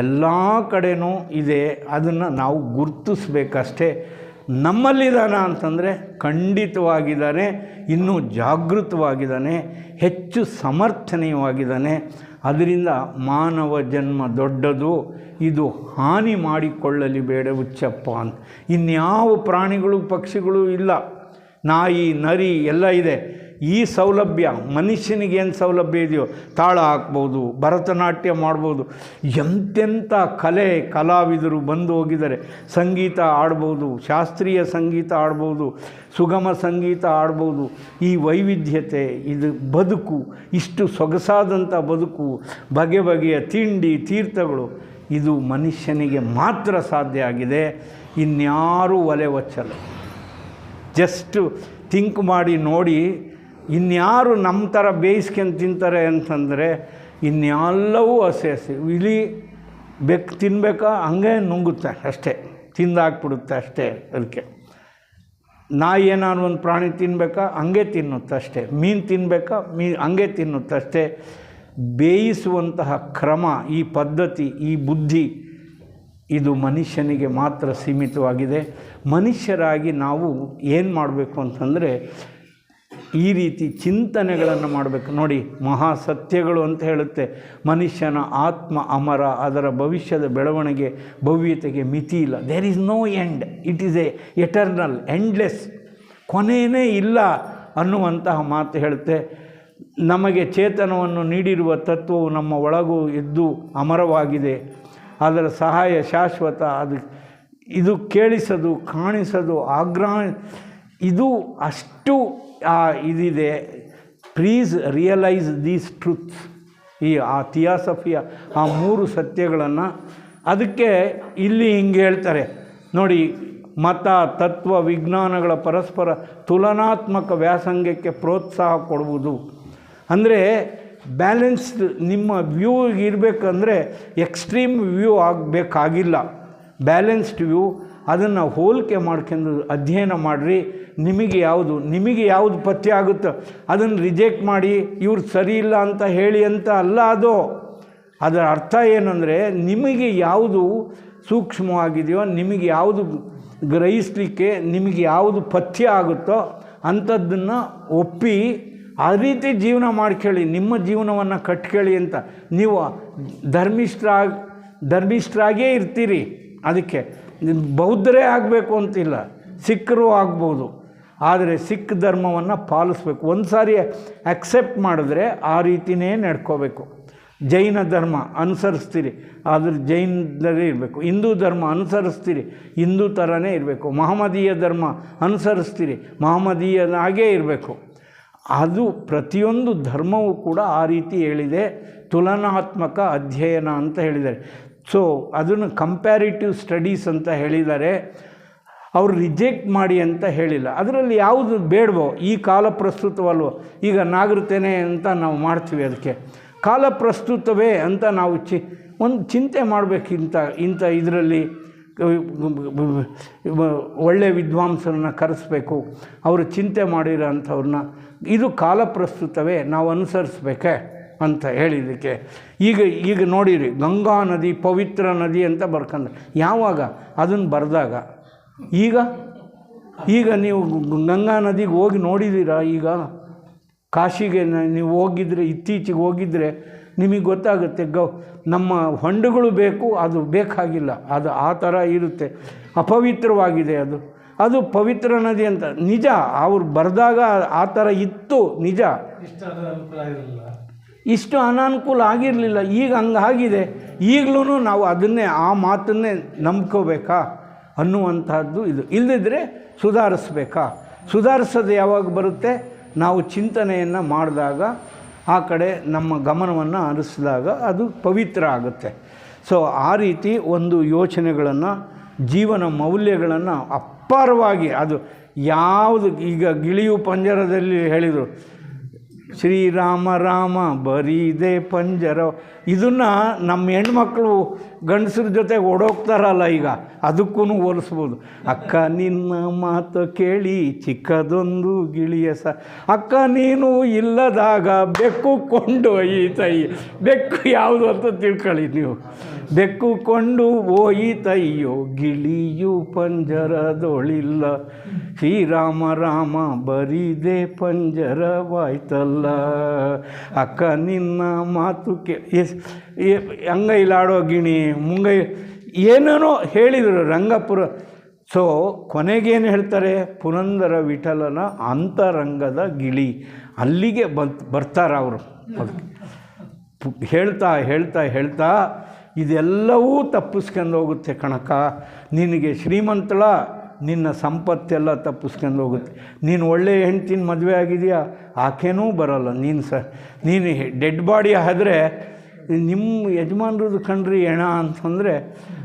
ಎಲ್ಲ ಕಡೆನೂ ಇದೆ. ಅದನ್ನು ನಾವು ಗುರುತಿಸ್ಬೇಕಷ್ಟೇ. ನಮ್ಮಲ್ಲಿದ್ದಾನ ಅಂತಂದರೆ ಖಂಡಿತವಾಗಿದ್ದಾನೆ, ಇನ್ನೂ ಜಾಗೃತವಾಗಿದ್ದಾನೆ, ಹೆಚ್ಚು ಸಮರ್ಥನೀಯವಾಗಿದ್ದಾನೆ. ಅದರಿಂದ ಮಾನವ ಜನ್ಮ ದೊಡ್ಡದು, ಇದು ಹಾನಿ ಮಾಡಿಕೊಳ್ಳಲಿ ಬೇಡ ಹುಚ್ಚಪ್ಪ ಅಂತ. ಇನ್ಯಾವ ಪ್ರಾಣಿಗಳು ಪಕ್ಷಿಗಳು ಇಲ್ಲ. ನಾಯಿ ನರಿ ಎಲ್ಲ ಇದೆ. ಈ ಸೌಲಭ್ಯ ಮನುಷ್ಯನಿಗೇನು ಸೌಲಭ್ಯ ಇದೆಯೋ, ತಾಳ ಹಾಕ್ಬೋದು, ಭರತನಾಟ್ಯ ಮಾಡ್ಬೋದು, ಎಂತೆಂಥ ಕಲಾವಿದರು ಬಂದು ಹೋಗಿದ್ದಾರೆ. ಸಂಗೀತ ಆಡ್ಬೋದು, ಶಾಸ್ತ್ರೀಯ ಸಂಗೀತ ಆಡ್ಬೋದು, ಸುಗಮ ಸಂಗೀತ ಆಡ್ಬೋದು. ಈ ವೈವಿಧ್ಯತೆ, ಇದು ಬದುಕು, ಇಷ್ಟು ಸೊಗಸಾದಂಥ ಬದುಕು, ಬಗೆ ಬಗೆಯ ತಿಂಡಿ ತೀರ್ಥಗಳು, ಇದು ಮನುಷ್ಯನಿಗೆ ಮಾತ್ರ ಸಾಧ್ಯ ಆಗಿದೆ. ಇನ್ಯಾರೂ ಒಲೆ ಒಚ್ಚಲ್ಲ. ಜಸ್ಟು ಥಿಂಕ್ ಮಾಡಿ ನೋಡಿ, ಇನ್ಯಾರು ನಮ್ಮ ಥರ ಬೇಯಿಸ್ಕೊಂಡು ತಿಂತಾರೆ ಅಂತಂದರೆ ಇನ್ಯಾಲ್ಲವೂ ಹಸಿ ಇಲಿ ಬೆಕ್ಕು ತಿನ್ನಬೇಕಾ ಹಂಗೆ ನುಂಗುತ್ತೆ ಅಷ್ಟೇ, ತಿಂದಾಕ್ಬಿಡುತ್ತೆ ಅಷ್ಟೇ. ಅದಕ್ಕೆ ನಾಯಿ ಏನಾದ್ರು ಒಂದು ಪ್ರಾಣಿ ತಿನ್ನಬೇಕಾ ಹಂಗೆ ತಿನ್ನುತ್ತೆ ಅಷ್ಟೇ, ಮೀನು ತಿನ್ನಬೇಕಾ ಹಂಗೆ ತಿನ್ನುತ್ತೆ ಅಷ್ಟೇ. ಬೇಯಿಸುವಂತಹ ಕ್ರಮ, ಈ ಪದ್ಧತಿ, ಈ ಬುದ್ಧಿ, ಇದು ಮನುಷ್ಯನಿಗೆ ಮಾತ್ರ ಸೀಮಿತವಾಗಿದೆ. ಮನುಷ್ಯರಾಗಿ ನಾವು ಏನು ಮಾಡಬೇಕು ಅಂತಂದರೆ ಈ ರೀತಿ ಚಿಂತನೆಗಳನ್ನು ಮಾಡಬೇಕು. ನೋಡಿ, ಮಹಾಸತ್ಯಗಳು ಅಂತ ಹೇಳುತ್ತೆ, ಮನುಷ್ಯನ ಆತ್ಮ ಅಮರ, ಅದರ ಭವಿಷ್ಯದ ಬೆಳವಣಿಗೆ ಭವ್ಯತೆಗೆ ಮಿತಿ ಇಲ್ಲ. There is no end, it is eternal, endless, ಕೊನೆಯೇ ಇಲ್ಲ ಅನ್ನುವಂತಹ ಮಾತು ಹೇಳುತ್ತೆ. ನಮಗೆ ಚೇತನವನ್ನು ನೀಡಿರುವ ತತ್ವವು ನಮ್ಮ ಒಳಗೂ ಇದ್ದು ಅಮರವಾಗಿದೆ, ಅದರ ಸಹಾಯ ಶಾಶ್ವತ. ಇದು ಕೇಳಿಸೋದು, ಕಾಣಿಸೋದು, ಇದು ಅಷ್ಟು ಇದಿದೆ. Please realise these truths. ಆ ಥಿಯಾಸಫಿಯ ಆ 3 ಸತ್ಯಗಳನ್ನು, ಅದಕ್ಕೆ ಇಲ್ಲಿ ಹಿಂಗೆ ಹೇಳ್ತಾರೆ ನೋಡಿ, ಮತ, ತತ್ವ, ವಿಜ್ಞಾನಗಳ ಪರಸ್ಪರ ತುಲನಾತ್ಮಕ ವ್ಯಾಸಂಗಕ್ಕೆ ಪ್ರೋತ್ಸಾಹ ಕೊಡುವುದು. ಅಂದರೆ ಬ್ಯಾಲೆನ್ಸ್ಡ್ ನಿಮ್ಮ ವ್ಯೂ ಇರಬೇಕಂದ್ರೆ ಎಕ್ಸ್ಟ್ರೀಮ್ ವ್ಯೂ ಆಗಬೇಕಾಗಿಲ್ಲ. ಬ್ಯಾಲೆನ್ಸ್ಡ್ ವ್ಯೂ, ಅದನ್ನು ಹೋಲಿಕೆ ಮಾಡ್ಕೊಂಡು ಅಧ್ಯಯನ ಮಾಡಿರಿ. ನಿಮಗೆ ಯಾವುದು ಪಥ್ಯ ಆಗುತ್ತೋ ಅದನ್ನು ರಿಜೆಕ್ಟ್ ಮಾಡಿ ಇವ್ರು ಸರಿ ಇಲ್ಲ ಅಂತ ಹೇಳಿ ಅಂತ ಅಲ್ಲ. ಅದರ ಅರ್ಥ ಏನಂದರೆ, ನಿಮಗೆ ಯಾವುದು ಸೂಕ್ಷ್ಮವಾಗಿದೆಯೋ, ನಿಮಗೆ ಯಾವುದು ಗ್ರಹಿಸಲಿಕ್ಕೆ ನಿಮಗೆ ಯಾವುದು ಪಥ್ಯ ಆಗುತ್ತೋ ಅಂಥದ್ದನ್ನು ಒಪ್ಪಿ ಆ ರೀತಿ ಜೀವನ ಮಾಡ್ಕೊಳ್ಳಿ, ನಿಮ್ಮ ಜೀವನವನ್ನು ಕಟ್ಕೊಳ್ಳಿ ಅಂತ. ನೀವು ಧರ್ಮಿಷ್ಠರಾಗೇ ಇರ್ತೀರಿ. ಅದಕ್ಕೆ ಬೌದ್ಧರೇ ಆಗಬೇಕು ಅಂತಿಲ್ಲ, ಸಿಖ್ರು ಆಗ್ಬೋದು. ಆದರೆ ಸಿಖ್ ಧರ್ಮವನ್ನು ಪಾಲಿಸ್ಬೇಕು. ಒಂದು ಸಾರಿ ಅಕ್ಸೆಪ್ಟ್ ಮಾಡಿದ್ರೆ ಆ ರೀತಿಯೇ ನಡ್ಕೋಬೇಕು. ಜೈನ ಧರ್ಮ ಅನುಸರಿಸ್ತೀರಿ, ಆದರೆ ಜೈನರೇ ಇರಬೇಕು. ಹಿಂದೂ ಧರ್ಮ ಅನುಸರಿಸ್ತೀರಿ, ಹಿಂದೂ ಥರನೇ ಇರಬೇಕು. ಮಹಮ್ಮದೀಯ ಧರ್ಮ ಅನುಸರಿಸ್ತೀರಿ, ಮಹಮ್ಮದೀಯನಾಗೇ ಇರಬೇಕು. ಅದು ಪ್ರತಿಯೊಂದು ಧರ್ಮವೂ ಕೂಡ ಆ ರೀತಿ ಹೇಳಿದೆ. ತುಲನಾತ್ಮಕ ಅಧ್ಯಯನ ಅಂತ ಹೇಳಿದ್ದಾರೆ. ಸೊ ಅದನ್ನು ಕಂಪ್ಯಾರಿಟಿವ್ ಸ್ಟಡೀಸ್ ಅಂತ ಹೇಳಿದ್ದಾರೆ. ಅವರು ರಿಜೆಕ್ಟ್ ಮಾಡಿ ಅಂತ ಹೇಳಿಲ್ಲ. ಅದರಲ್ಲಿ ಯಾವುದು ಬೇಡವೋ, ಈ ಕಾಲ ಪ್ರಸ್ತುತವಲ್ವೋ, ಈಗ ನಾಗರಿಕತೆ ಅಂತ ನಾವು ಮಾಡ್ತೀವಿ, ಅದಕ್ಕೆ ಕಾಲ ಪ್ರಸ್ತುತವೇ ಅಂತ ನಾವು ಒಂದು ಚಿಂತೆ ಮಾಡಬೇಕು. ಇಂಥ ಇದರಲ್ಲಿ ಒಳ್ಳೆಯ ವಿದ್ವಾಂಸರನ್ನ ಕರೆಸ್ಬೇಕು, ಅವರು ಚಿಂತೆ ಮಾಡಿರೋ ಅಂಥವ್ರನ್ನ, ಇದು ಕಾಲ ಪ್ರಸ್ತುತವೇ, ನಾವು ಅನುಸರಿಸ್ಬೇಕೆ ಅಂತ ಹೇಳಿದ್ದಕ್ಕೆ. ಈಗ ನೋಡಿರಿ, ಗಂಗಾ ನದಿ ಪವಿತ್ರ ನದಿ ಅಂತ ಬರ್ಕೊಂಡ್ರೆ ಯಾವಾಗ ಅದನ್ನು ಬರೆದಾಗ, ಈಗ ನೀವು ಗಂಗಾ ನದಿಗೆ ಹೋಗಿ ನೋಡಿದ್ದೀರಾ? ಈಗ ಕಾಶಿಗೆ ನೀವು ಹೋಗಿದ್ರೆ, ಇತ್ತೀಚೆಗೆ ಹೋಗಿದ್ದರೆ ನಿಮಗೆ ಗೊತ್ತಾಗುತ್ತೆ. ನಮ್ಮ ಹೊಂಡಗಳು ಬೇಕು, ಅದು ಬೇಕಾಗಿಲ್ಲ, ಅದು ಆ ಥರ ಇರುತ್ತೆ, ಅಪವಿತ್ರವಾಗಿದೆ. ಅದು ಪವಿತ್ರ ನದಿ ಅಂತ ನಿಜ. ಅವ್ರು ಬರೆದಾಗ ಆ ಥರ ಇತ್ತು, ನಿಜ. ಇಷ್ಟು ಅನಾನುಕೂಲ ಆಗಿರಲಿಲ್ಲ, ಈಗ ಹಂಗಾಗಿದೆ. ಈಗಲೂ ನಾವು ಅದನ್ನೇ, ಆ ಮಾತನ್ನೇ ನಂಬ್ಕೋಬೇಕಾ ಅನ್ನುವಂಥದ್ದು ಇದು. ಇಲ್ಲದಿದ್ದರೆ ಸುಧಾರಿಸ್ಬೇಕಾ? ಸುಧಾರಿಸೋದು ಯಾವಾಗ ಬರುತ್ತೆ? ನಾವು ಚಿಂತನೆಯನ್ನು ಮಾಡಿದಾಗ, ಆ ಕಡೆ ನಮ್ಮ ಗಮನವನ್ನು ಹರಿಸಿದಾಗ ಅದು ಪವಿತ್ರ ಆಗುತ್ತೆ. ಸೊ ಆ ರೀತಿ ಒಂದು ಯೋಚನೆಗಳನ್ನು, ಜೀವನ ಮೌಲ್ಯಗಳನ್ನು ಅಪಾರವಾಗಿ, ಅದು ಯಾವುದು ಈಗ ಗಿಳಿಯು ಪಂಜರದಲ್ಲಿ ಹೇಳಿದರು, ಶ್ರೀರಾಮ ರಾಮ ಬರೀದೆ ಪಂಜರ, ಇದನ್ನು ನಮ್ಮ ಹೆಣ್ಮಕ್ಳು ಗಂಡಸ್ರ ಜೊತೆ ಓಡೋಗ್ತಾರಲ್ಲ, ಈಗ ಅದಕ್ಕೂ ಹೋಲಿಸ್ಬೋದು. ಅಕ್ಕ ನಿನ್ನ ಮಾತು ಕೇಳಿ ಚಿಕ್ಕದೊಂದು ಗಿಳಿಯ ಅಕ್ಕ ನೀನು ಇಲ್ಲದಾಗ ಬೆಕ್ಕು ಕೊಂಡು ಒಯ್ಯಿತೈ. ಬೆಕ್ಕು ಯಾವುದು ಅಂತ ತಿಳ್ಕೊಳ್ಳಿ ನೀವು. ಬೆಕ್ಕು ಕೊಂಡು ಹೋಯಿತಯ್ಯೋ ಗಿಳಿಯು ಪಂಜರದೊಳಿಲ್ಲ, ಶ್ರೀರಾಮ ರಾಮ ಬರೀದೆ ಪಂಜರವಾಯ್ತಲ್ಲ. ಅಕ್ಕ ನಿನ್ನ ಮಾತು ಅಂಗೈಲಾಡೋ ಗಿಣಿ ಮುಂಗೈ ಏನೇನೋ ಹೇಳಿದರು. ರಂಗಪುರ ಸೊ ಕೊನೆಗೇನು ಹೇಳ್ತಾರೆ, ಪುರಂದರ ವಿಠಲನ ಅಂತರಂಗದ ಗಿಳಿ, ಅಲ್ಲಿಗೆ ಬರ್ತಾರೆ ಅವರು. ಹೇಳ್ತಾ ಹೇಳ್ತಾ ಹೇಳ್ತಾ ಇದೆಲ್ಲವೂ ತಪ್ಪಿಸ್ಕೊಂಡು ಹೋಗುತ್ತೆ ಕಣಕ, ನಿನಗೆ ಶ್ರೀಮಂತಳ, ನಿನ್ನ ಸಂಪತ್ತೆಲ್ಲ ತಪ್ಪಿಸ್ಕೊಂಡು ಹೋಗುತ್ತೆ. ನೀನು ಒಳ್ಳೆಯ ಹೆಂಡ್ತಿನ ಮದುವೆ ಆಗಿದೆಯಾ, ಆಕೆನೂ ಬರೋಲ್ಲ. ನೀನು ಡೆಡ್ ಬಾಡಿ ಆದ್ರೆ ನಿಮ್ಮ ಯಜಮಾನ್ರದ್ದು ಕಣ್ರಿ ಹೆಣ ಅಂತಂದರೆ,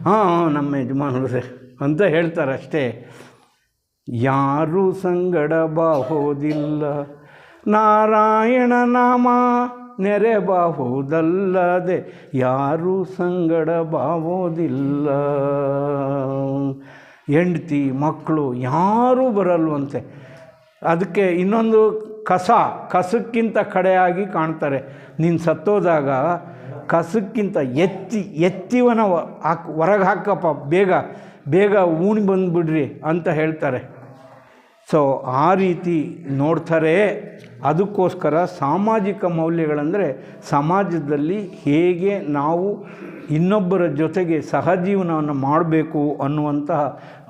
ಹಾಂ ನಮ್ಮ ಯಜಮಾನ್ರದ್ದೇ ಅಂತ ಹೇಳ್ತಾರೆ ಅಷ್ಟೇ. ಯಾರೂ ಸಂಗಡ ಬಾಹೋದಿಲ್ಲ, ನಾರಾಯಣ ನಾಮ ನೆರೆ ಬಾಹುದಲ್ಲದೆ ಯಾರೂ ಸಂಗಡ ಬಾವೋದಿಲ್ಲ. ಹೆಂಡ್ತಿ ಮಕ್ಕಳು ಯಾರೂ ಬರಲ್ವಂತೆ. ಅದಕ್ಕೆ ಇನ್ನೊಂದು ಕಸಕ್ಕಿಂತ ಕಡೆಯಾಗಿ ಕಾಣ್ತಾರೆ. ನೀನು ಸತ್ತೋದಾಗ ಕಸಕ್ಕಿಂತ ಎತ್ತಿವನ ಹೊರಗೆ ಹಾಕಪ್ಪ, ಬೇಗ ಊಣಿ ಬಂದುಬಿಡ್ರಿ ಅಂತ ಹೇಳ್ತಾರೆ. ಸೊ ಆ ರೀತಿ ನೋಡ್ತಾರೆ. ಅದಕ್ಕೋಸ್ಕರ ಸಾಮಾಜಿಕ ಮೌಲ್ಯಗಳಂದರೆ ಸಮಾಜದಲ್ಲಿ ಹೇಗೆ ನಾವು ಇನ್ನೊಬ್ಬರ ಜೊತೆಗೆ ಸಹಜೀವನವನ್ನು ಮಾಡಬೇಕು ಅನ್ನುವಂತಹ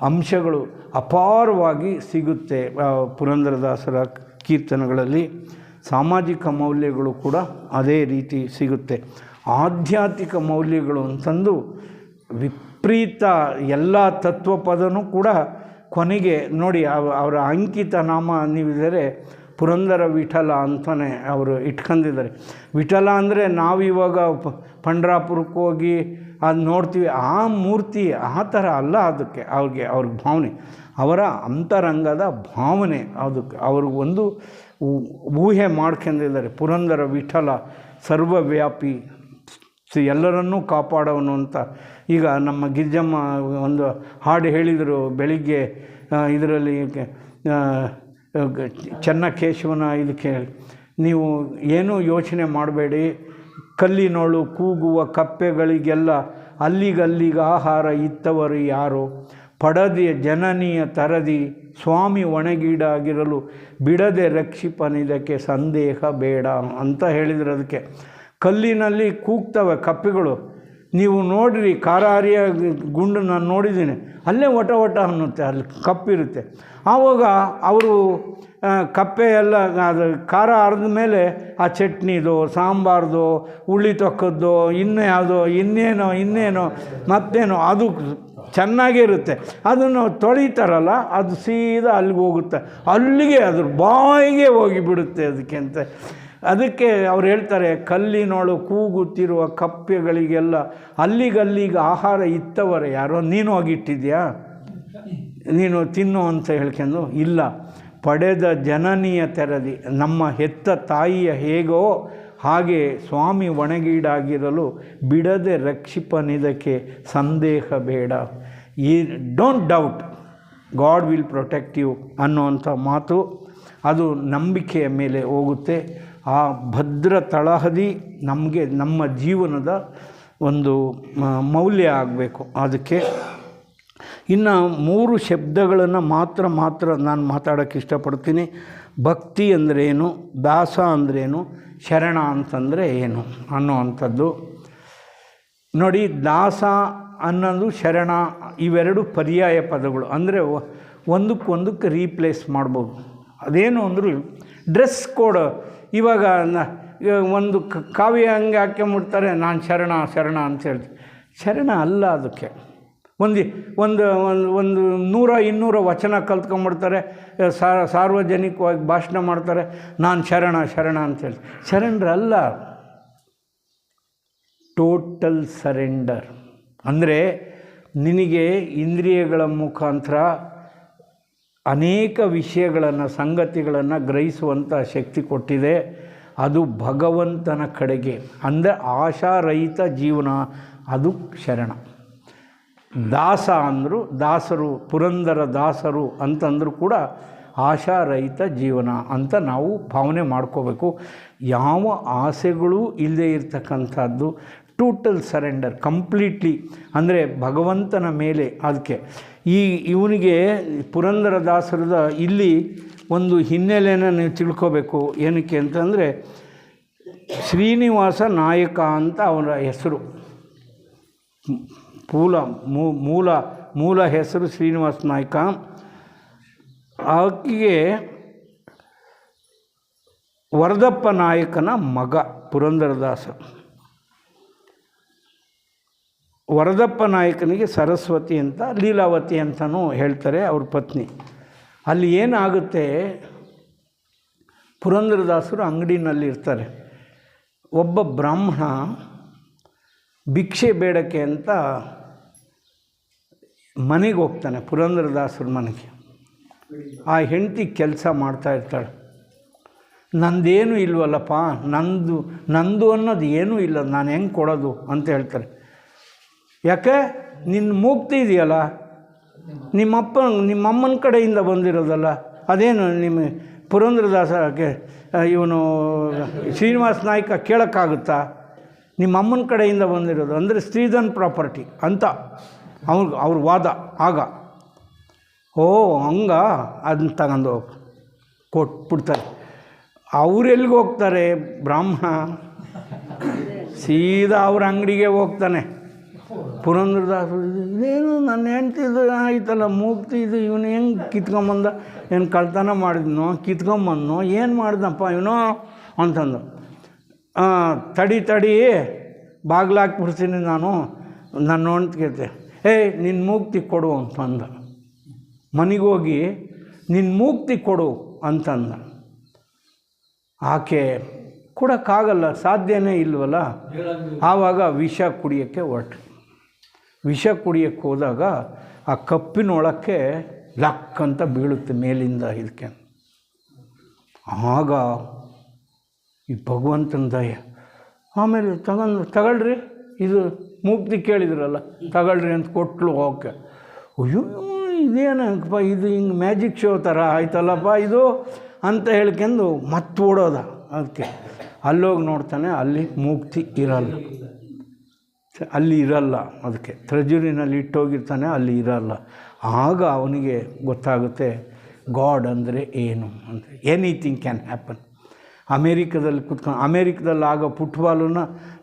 ಅಂಶಗಳು ಅಪಾರವಾಗಿ ಸಿಗುತ್ತೆ ಪುರಂದರದಾಸರ ಕೀರ್ತನೆಗಳಲ್ಲಿ. ಸಾಮಾಜಿಕ ಮೌಲ್ಯಗಳು ಕೂಡ ಅದೇ ರೀತಿ ಸಿಗುತ್ತೆ. ಆಧ್ಯಾತ್ಮಿಕ ಮೌಲ್ಯಗಳು ಅಂತಂದು ವಿಪರೀತ ಎಲ್ಲ ತತ್ವಪದನೂ ಕೂಡ ಕೊನೆಗೆ ನೋಡಿ, ಅವರ ಅಂಕಿತ ನಾಮ ನೀವಿದರೆ ಪುರಂದರ ವಿಠಲ ಅಂತಲೇ ಅವರು ಇಟ್ಕೊಂಡಿದ್ದಾರೆ. ವಿಠಲ ಅಂದರೆ ನಾವಿವಾಗ ಪಂಡ್ರಾಪುರಕ್ಕೆ ಹೋಗಿ ಅದು ನೋಡ್ತೀವಿ, ಆ ಮೂರ್ತಿ ಆ ಥರ ಅಲ್ಲ. ಅದಕ್ಕೆ ಅವ್ರಿಗೆ ಭಾವನೆ, ಅವರ ಅಂತರಂಗದ ಭಾವನೆ, ಅದಕ್ಕೆ ಅವ್ರಿಗೊಂದು ಊಹೆ ಮಾಡ್ಕೊಂಡಿದ್ದಾರೆ. ಪುರಂದರ ವಿಠಲ ಸರ್ವವ್ಯಾಪಿ, ಎಲ್ಲರನ್ನೂ ಕಾಪಾಡೋನು ಅಂತ. ಈಗ ನಮ್ಮ ಗಿರಿಜಮ್ಮ ಒಂದು ಹಾಡು ಹೇಳಿದರು ಬೆಳಿಗ್ಗೆ ಇದರಲ್ಲಿ, ಚೆನ್ನಕೇಶವನ ಇದಕ್ಕೆ, ನೀವು ಏನೂ ಯೋಚನೆ ಮಾಡಬೇಡಿ, ಕಲ್ಲಿನೋಳು ಕೂಗುವ ಕಪ್ಪೆಗಳಿಗೆಲ್ಲ ಅಲ್ಲಿಗಲ್ಲಿಗ ಆಹಾರ ಇತ್ತವರು ಯಾರೋ, ಪಡದೆಯ ಜನನೀಯ ತರದಿ ಸ್ವಾಮಿ ಒಣಗೀಡಾಗಿರಲು ಬಿಡದೆ ರಕ್ಷಿಪನಿದಕ್ಕೆ ಸಂದೇಹ ಬೇಡ ಅಂತ ಹೇಳಿದ್ರು. ಅದಕ್ಕೆ ಕಲ್ಲಿನಲ್ಲಿ ಕೂಗ್ತವೆ ಕಪ್ಪೆಗಳು, ನೀವು ನೋಡಿರಿ, ಕಾರಾರಿಯ ಗುಂಡು ನಾನು ನೋಡಿದ್ದೀನಿ, ಅಲ್ಲೇ ಒಟ ಅನ್ನುತ್ತೆ, ಅಲ್ಲಿ ಕಪ್ಪಿರುತ್ತೆ. ಆವಾಗ ಅವರು ಕಪ್ಪೆ ಎಲ್ಲ ಅದು ಖಾರ ಅರ್ದ ಮೇಲೆ ಆ ಚಟ್ನಿದು, ಸಾಂಬಾರ್ದು, ಹುಳಿ ತೊಕ್ಕದ್ದು, ಇನ್ನೇನೋ ಮತ್ತೇನೋ ಅದು ಚೆನ್ನಾಗಿರುತ್ತೆ. ಅದನ್ನು ತೊಳಿತಾರಲ್ಲ, ಅದು ಸೀದಾ ಅಲ್ಲಿಗೆ ಹೋಗುತ್ತೆ, ಅಲ್ಲಿಗೆ ಅದ್ರ ಬಾಯಿಗೆ ಹೋಗಿಬಿಡುತ್ತೆ ಅದಕ್ಕೆ ಅಂತ. ಅದಕ್ಕೆ ಅವ್ರು ಹೇಳ್ತಾರೆ, ಕಲ್ಲಿನೋಳು ಕೂಗುತ್ತಿರುವ ಕಪ್ಪೆಗಳಿಗೆಲ್ಲ ಅಲ್ಲಿಗಲ್ಲಿಗೆ ಆಹಾರ ಇತ್ತವರೆ ಯಾರೋ, ನೀನು ಹೋಗಿಟ್ಟಿದ್ಯಾ, ನೀನು ತಿನ್ನು ಅಂತ ಹೇಳ್ಕೊಂಡು. ಇಲ್ಲ, ಪಡೆದ ಜನನೀಯ ತೆರದಿ, ನಮ್ಮ ಹೆತ್ತ ತಾಯಿಯ ಹೇಗೋ ಹಾಗೆ ಸ್ವಾಮಿ ಒಣಗೀಡಾಗಿರಲು ಬಿಡದೆ ರಕ್ಷಿಪನಿದಕ್ಕೆ ಸಂದೇಹ ಬೇಡ. ಈ don't doubt, God will protect you ಅನ್ನುವಂಥ ಮಾತು ಅದು ನಂಬಿಕೆಯ ಮೇಲೆ ಹೋಗುತ್ತೆ. ಆ ಭದ್ರ ತಳಹದಿ ನಮಗೆ ನಮ್ಮ ಜೀವನದ ಒಂದು ಮೌಲ್ಯ ಆಗಬೇಕು. ಅದಕ್ಕೆ ಇನ್ನು 3 ಶಬ್ದಗಳನ್ನು ಮಾತ್ರ ನಾನು ಮಾತಾಡೋಕ್ಕೆ ಇಷ್ಟಪಡ್ತೀನಿ. ಭಕ್ತಿ ಅಂದ್ರೇನು, ದಾಸ ಅಂದ್ರೇನು, ಶರಣ ಅಂತಂದರೆ ಏನು ಅನ್ನೋವಂಥದ್ದು. ನೋಡಿ, ದಾಸ ಅನ್ನೋದು ಶರಣ ಇವೆರಡು ಪರ್ಯಾಯ ಪದಗಳು, ಅಂದರೆ ಒಂದಕ್ಕೊಂದಕ್ಕೆ ರೀಪ್ಲೇಸ್ ಮಾಡ್ಬೋದು. ಅದೇನು ಅಂದರೂ ಡ್ರೆಸ್ ಕೋಡ್. ಇವಾಗ ಒಂದು ಕಾವ್ಯ ಹಂಗೆ ಹಾಕ್ಕೊಂಬಿಡ್ತಾರೆ, ನಾನು ಶರಣ ಅಂತ ಹೇಳ್ತೀನಿ. ಶರಣ ಅಲ್ಲ. ಅದಕ್ಕೆ ಒಂದು 100-200 ವಚನ ಕಲ್ತ್ಕೊಂಡ್ಬಿಡ್ತಾರೆ, ಸಾರ್ವಜನಿಕವಾಗಿ ಭಾಷಣ ಮಾಡ್ತಾರೆ, ನಾನು ಶರಣ ಅಂತ ಹೇಳಿ. ಶರಣರಲ್ಲ, ಟೋಟಲ್ ಸರೆಂಡರ್. ಅಂದರೆ ನಿನಗೆ ಇಂದ್ರಿಯಗಳ ಮುಖಾಂತರ ಅನೇಕ ವಿಷಯಗಳನ್ನು, ಸಂಗತಿಗಳನ್ನು ಗ್ರಹಿಸುವಂಥ ಶಕ್ತಿ ಕೊಟ್ಟಿದೆ. ಅದು ಭಗವಂತನ ಕಡೆಗೆ, ಅಂದರೆ ಆಶಾರಹಿತ ಜೀವನ, ಅದು ಶರಣ. ದಾಸ ಅಂದರು, ದಾಸರು, ಪುರಂದರ ದಾಸರು ಅಂತಂದರೂ ಕೂಡ ಆಶಾರಹಿತ ಜೀವನ ಅಂತ ನಾವು ಭಾವನೆ ಮಾಡ್ಕೋಬೇಕು. ಯಾವ ಆಸೆಗಳೂ ಇಲ್ಲದೆ ಇರತಕ್ಕಂಥದ್ದು, ಟೋಟಲ್ ಸರೆಂಡರ್, ಕಂಪ್ಲೀಟ್ಲಿ, ಅಂದರೆ ಭಗವಂತನ ಮೇಲೆ. ಅದಕ್ಕೆ ಇವನಿಗೆ ಪುರಂದರದಾಸರದ ಇಲ್ಲಿ ಒಂದು ಹಿನ್ನೆಲೆಯನ್ನು ನೀವು ತಿಳ್ಕೋಬೇಕು. ಏನಕ್ಕೆ ಅಂತಂದರೆ, ಶ್ರೀನಿವಾಸ ನಾಯಕ ಅಂತ ಅವನ ಹೆಸರು. ಮೂಲ ಹೆಸರು ಶ್ರೀನಿವಾಸ ನಾಯ್ಕ. ಆಕೆಗೆ ವರದಪ್ಪ ನಾಯಕನ ಮಗ ಪುರಂದರದಾಸ. ವರದಪ್ಪ ನಾಯಕನಿಗೆ ಸರಸ್ವತಿ ಅಂತ, ಲೀಲಾವತಿ ಅಂತಲೂ ಹೇಳ್ತಾರೆ ಅವ್ರ ಪತ್ನಿ. ಅಲ್ಲಿ ಏನಾಗುತ್ತೆ, ಪುರಂದರದಾಸರು ಅಂಗಡಿನಲ್ಲಿರ್ತಾರೆ. ಒಬ್ಬ ಬ್ರಾಹ್ಮಣ ಭಿಕ್ಷೆ ಬೇಡಕ್ಕೆ ಅಂತ ಮನೆಗೆ ಹೋಗ್ತಾನೆ, ಪುರಂದರದಾಸರ ಮನೆಗೆ. ಆ ಹೆಂಡತಿ ಕೆಲಸ ಮಾಡ್ತಾಯಿರ್ತಾಳೆ. ನಂದೇನು ಇಲ್ವಲ್ಲಪ್ಪ, ನಂದು ಅನ್ನೋದು ಏನೂ ಇಲ್ಲ, ನಾನು ಹೆಂಗೆ ಕೊಡೋದು ಅಂತ ಹೇಳ್ತಾರೆ. ಯಾಕೆ, ನಿನ್ನ ಮೂಗ್ತಿ ಇದೆಯಲ್ಲ, ನಿಮ್ಮಮ್ಮನ ಕಡೆಯಿಂದ ಬಂದಿರೋದಲ್ಲ, ಅದೇನು ನಿಮ್ಮ ಪುರಂದರದಾಸಕ್ಕೆ ಇವನು ಶ್ರೀನಿವಾಸ ನಾಯ್ಕ ಕೇಳೋಕ್ಕಾಗುತ್ತಾ? ನಿಮ್ಮ ಅಮ್ಮನ ಕಡೆಯಿಂದ ಬಂದಿರೋದು ಅಂದರೆ ಸ್ತ್ರೀಧನ್ ಪ್ರಾಪರ್ಟಿ ಅಂತ ಅವ್ರ ವಾದ. ಆಗ ಓ ಹಂಗ ಅದನ್ನ ತಗೊಂಡು ಕೊಟ್ಬಿಡ್ತಾರೆ. ಅವರೆಲ್ಲಿಗೆ ಹೋಗ್ತಾರೆ, ಬ್ರಾಹ್ಮಣ ಸೀದಾ ಅವ್ರ ಅಂಗಡಿಗೆ ಹೋಗ್ತಾನೆ. ಪುರಂದರದಾಸರು, ಇದೇನು ನನ್ನ ಹೆಂಡ್ತಿದ್ದು ಆಯ್ತಲ್ಲ ಮೂಗ್ತಿ, ಇದು ಇವನು ಹೆಂಗೆ ಕಿತ್ಕೊಂಬಂದ, ಏನು ಕಳ್ತನ ಮಾಡಿದ್ನೋ ಕಿತ್ಕೊಂಬಂದನೋ ಏನು ಮಾಡಿದ್ನಪ್ಪ ಇವನೋ ಅಂತಂದು. ತಡಿ ಬಾಗ್ಲಾಕ್ಬಿಡ್ತೀನಿ ನಾನು ಅಂತ ಕೇಳ್ತೆ. ನಿನ್ನ ಮೂಗ್ತಿ ಕೊಡು ಅಂತಂದ. ಮನೆಗೋಗಿ ನಿನ್ನ ಮೂಗ್ತಿ ಕೊಡು ಅಂತಂದ. ಆಕೆ ಕೊಡೋಕ್ಕಾಗಲ್ಲ, ಸಾಧ್ಯನೇ ಇಲ್ವಲ್ಲ. ಆವಾಗ ವಿಷ ಕುಡಿಯೋಕ್ಕೆ ಹೊರಟು. ವಿಷ ಕುಡಿಯೋಕ್ಕೆ ಹೋದಾಗ ಆ ಕಪ್ಪಿನೊಳಕ್ಕೆ ಲಕ್ ಅಂತ ಬೀಳುತ್ತೆ ಮೇಲಿಂದ ಇದಕ್ಕೆ. ಆಗ ಈ ಭಗವಂತನ ದಯ. ಆಮೇಲೆ ತಗೊಳ್ರಿ, ಇದು ಮೂಗ್ತಿ ಕೇಳಿದ್ರಲ್ಲ, ತಗೊಳ್ರಿ ಅಂತ ಕೊಟ್ಲು. ಓಕೆ, ಅಯ್ಯೋ ಇದೇನಪ್ಪ, ಇದು ಹಿಂಗೆ ಮ್ಯಾಜಿಕ್ ಶೋ ಥರ ಆಯ್ತಲ್ಲಪ್ಪ ಇದು ಅಂತ ಹೇಳ್ಕೊಂಡು ಮತ್ತೆ ಓಡೋದ. ಅದಕ್ಕೆ ಅಲ್ಲೋಗಿ ನೋಡ್ತಾನೆ, ಅಲ್ಲಿ ಮೂಗ್ತಿ ಇರಲ್ಲ, ಅಲ್ಲಿ ಇರಲ್ಲ. ಅದಕ್ಕೆ ಟ್ರೆಜರಿನಲ್ಲಿ ಇಟ್ಟೋಗಿರ್ತಾನೆ, ಅಲ್ಲಿ ಇರಲ್ಲ. ಆಗ ಅವನಿಗೆ ಗೊತ್ತಾಗುತ್ತೆ ಗಾಡ್ ಅಂದರೆ ಏನು ಅಂತ. Anything can happen. ಅಮೇರಿಕದಲ್ಲಿ ಆಗ ಫುಟ್ಬಾಲನ್ನ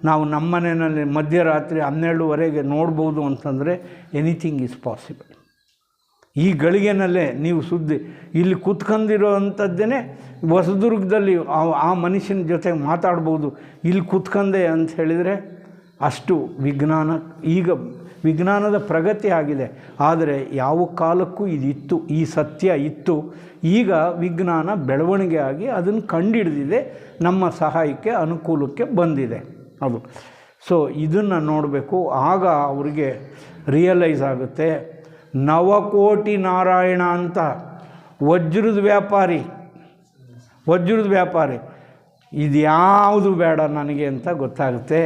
ನಾವು ನಮ್ಮ ಮನೆಯಲ್ಲಿ ಮಧ್ಯರಾತ್ರಿ 12:30 ನೋಡ್ಬೋದು ಅಂತಂದರೆ ಎನಿಥಿಂಗ್ ಈಸ್ ಪಾಸಿಬಲ್. ಈ ಗಳಿಗೆನಲ್ಲೇ ನೀವು ಸುದ್ದಿ ಇಲ್ಲಿ ಕೂತ್ಕೊಂಡಿರೋ ಅಂಥದ್ದೇನೆ ಹೊಸದುರ್ಗದಲ್ಲಿ ಆ ಮನುಷ್ಯನ ಜೊತೆ ಮಾತಾಡ್ಬೋದು ಇಲ್ಲಿ ಕೂತ್ಕೊಂಡೆ ಅಂತ ಹೇಳಿದರೆ. ಅಷ್ಟು ಈಗ ವಿಜ್ಞಾನದ ಪ್ರಗತಿ ಆಗಿದೆ. ಆದರೆ ಯಾವ ಕಾಲಕ್ಕೂ ಇದಿತ್ತು, ಈ ಸತ್ಯ ಇತ್ತು. ಈಗ ವಿಜ್ಞಾನ ಬೆಳವಣಿಗೆ ಆಗಿ ಅದನ್ನು ಕಂಡುಹಿಡಿದಿದೆ, ನಮ್ಮ ಸಹಾಯಕ್ಕೆ ಅನುಕೂಲಕ್ಕೆ ಬಂದಿದೆ ಅದು. ಸೊ ಇದನ್ನು ನೋಡಬೇಕು. ಆಗ ಅವರಿಗೆ ರಿಯಲೈಸ್ ಆಗುತ್ತೆ. ನವಕೋಟಿ ನಾರಾಯಣ ಅಂತ ವಜ್ರದ ವ್ಯಾಪಾರಿ ಇದ್ಯಾವುದು ಬೇಡ ನನಗೆ ಅಂತ ಗೊತ್ತಾಗುತ್ತೆ.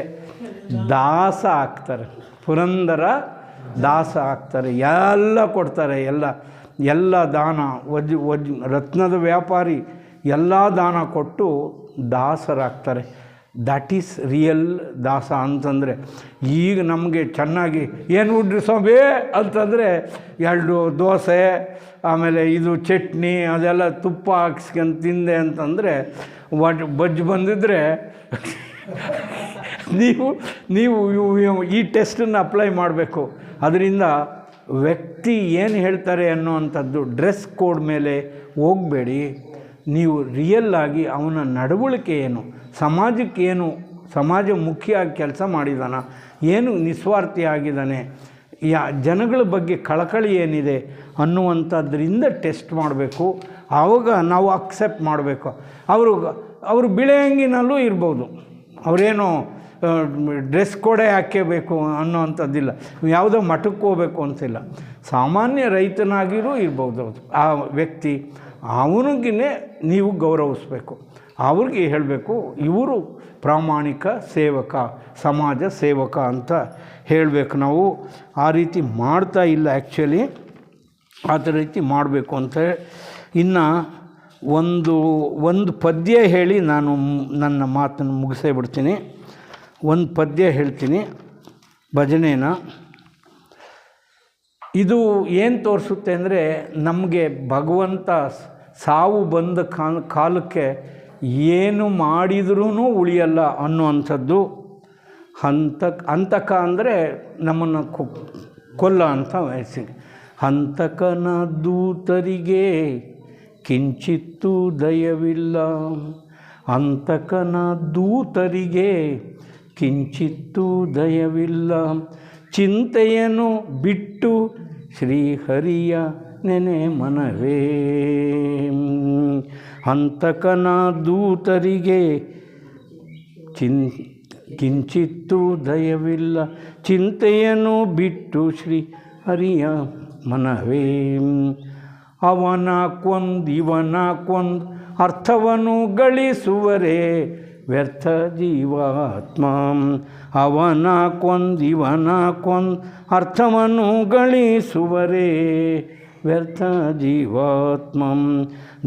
ದಾಸ ಆಗ್ತಾರೆ, ಪುರಂದರ ದಾಸ ಆಗ್ತಾರೆ. ಎಲ್ಲ ಕೊಡ್ತಾರೆ, ಎಲ್ಲ ದಾನ. ರತ್ನದ ವ್ಯಾಪಾರಿ ಎಲ್ಲ ದಾನ ಕೊಟ್ಟು ದಾಸರಾಗ್ತಾರೆ. ದಟ್ ಈಸ್ ರಿಯಲ್ ದಾಸ ಅಂತಂದರೆ. ಈಗ ನಮಗೆ ಚೆನ್ನಾಗಿ ಏನು ಉಡ್ರಿ ಸ್ವಾಮಿ ಅಂತಂದರೆ 2 ದೋಸೆ ಆಮೇಲೆ ಇದು ಚಟ್ನಿ ಅದೆಲ್ಲ ತುಪ್ಪ ಹಾಕ್ಸ್ಕೊಂಡು ತಿಂದೆ ಅಂತಂದರೆ ಬಜ್ಜು ಬಂದಿದ್ದರೆ ನೀವು ಈ ಟೆಸ್ಟನ್ನು ಅಪ್ಲೈ ಮಾಡಬೇಕು. ಅದರಿಂದ ವ್ಯಕ್ತಿ ಏನು ಹೇಳ್ತಾರೆ ಅನ್ನೋವಂಥದ್ದು ಡ್ರೆಸ್ ಕೋಡ್ ಮೇಲೆ ಹೋಗಬೇಡಿ. ನೀವು ರಿಯಲ್ಲಾಗಿ ಅವನ ನಡವಳಿಕೆ ಏನು, ಸಮಾಜಕ್ಕೆ ಏನು, ಸಮಾಜ ಮುಖ್ಯವಾಗಿ ಕೆಲಸ ಮಾಡಿದಾನ, ಏನು ನಿಸ್ವಾರ್ಥಿ ಆಗಿದ್ದಾನೆ, ಜನಗಳ ಬಗ್ಗೆ ಕಳಕಳಿ ಏನಿದೆ ಅನ್ನುವಂಥದ್ರಿಂದ ಟೆಸ್ಟ್ ಮಾಡಬೇಕು. ಆವಾಗ ನಾವು ಅಕ್ಸೆಪ್ಟ್ ಮಾಡಬೇಕು. ಅವರು ಬಿಳೆ ಅಂಗಿನಲ್ಲೂ ಇರ್ಬೋದು, ಅವರೇನು ಡ್ರೆಸ್ ಕೋಡೇ ಹಾಕೇಬೇಕು ಅನ್ನೋವಂಥದ್ದಿಲ್ಲ, ಯಾವುದೋ ಮಠಕ್ಕೆ ಹೋಗಬೇಕು ಅಂತಿಲ್ಲ. ಸಾಮಾನ್ಯ ರೈತನಾಗಿರೂ ಇರ್ಬೋದು ಅದು ಆ ವ್ಯಕ್ತಿ. ಅವನಿಗೆ ನೀವು ಗೌರವಿಸ್ಬೇಕು. ಅವ್ರಿಗೆ ಹೇಳಬೇಕು ಇವರು ಪ್ರಾಮಾಣಿಕ ಸೇವಕ, ಸಮಾಜ ಸೇವಕ ಅಂತ ಹೇಳಬೇಕು. ನಾವು ಆ ರೀತಿ ಮಾಡ್ತಾ ಇಲ್ಲ ಆ್ಯಕ್ಚುಲಿ, ಆ ರೀತಿ ಮಾಡಬೇಕು ಅಂತ. ಇನ್ನು ಒಂದು ಪದ್ಯ ಹೇಳಿ ನಾನು ನನ್ನ ಮಾತನ್ನು ಮುಗಿಸೇ ಬಿಡ್ತೀನಿ. ಒಂದು ಪದ್ಯ ಹೇಳ್ತೀನಿ, ಭಜನೆನ. ಇದು ಏನು ತೋರಿಸುತ್ತೆ ಅಂದರೆ, ನಮಗೆ ಭಗವಂತ ಸಾವು ಬಂದ ಕಾಲಕ್ಕೆ ಏನು ಮಾಡಿದ್ರೂ ಉಳಿಯಲ್ಲ ಅನ್ನುವಂಥದ್ದು. ಹಂತಕ ಅಂದರೆ ನಮ್ಮನ್ನು ಕೊಲ್ಲ ಅಂತ ವಯಸ್ಸಿಗೆ. ಹಂತಕನ ದೂತರಿಗೆ ಕಿಂಚಿತ್ತೂ ದಯವಿಲ್ಲ, ಹಂತಕನ ದೂತರಿಗೆ ಕಿಂಚಿತ್ತೂ ದಯವಿಲ್ಲ, ಚಿಂತೆಯನ್ನು ಬಿಟ್ಟು ಶ್ರೀಹರಿಯ ನೆನೆ ಮನವೇ. ಹಂತಕನ ದೂತರಿಗೆ ಕಿಂಚಿತ್ತೂ ದಯವಿಲ್ಲ, ಚಿಂತೆಯನ್ನು ಬಿಟ್ಟು ಶ್ರೀ ಹರಿಯ ಮನವೇ. ಅವನ ಕೊಂದಿವನ ಕೊಂದು ಅರ್ಥವನ್ನು ಗಳಿಸುವರೇ ವ್ಯರ್ಥ ಜೀವಾತ್ಮ. ಅವನ ಕೊಂದಿವನ ಕೊಂದು ಅರ್ಥವನ್ನು ಗಳಿಸುವರೇ ವ್ಯರ್ಥ ಜೀವಾತ್ಮ.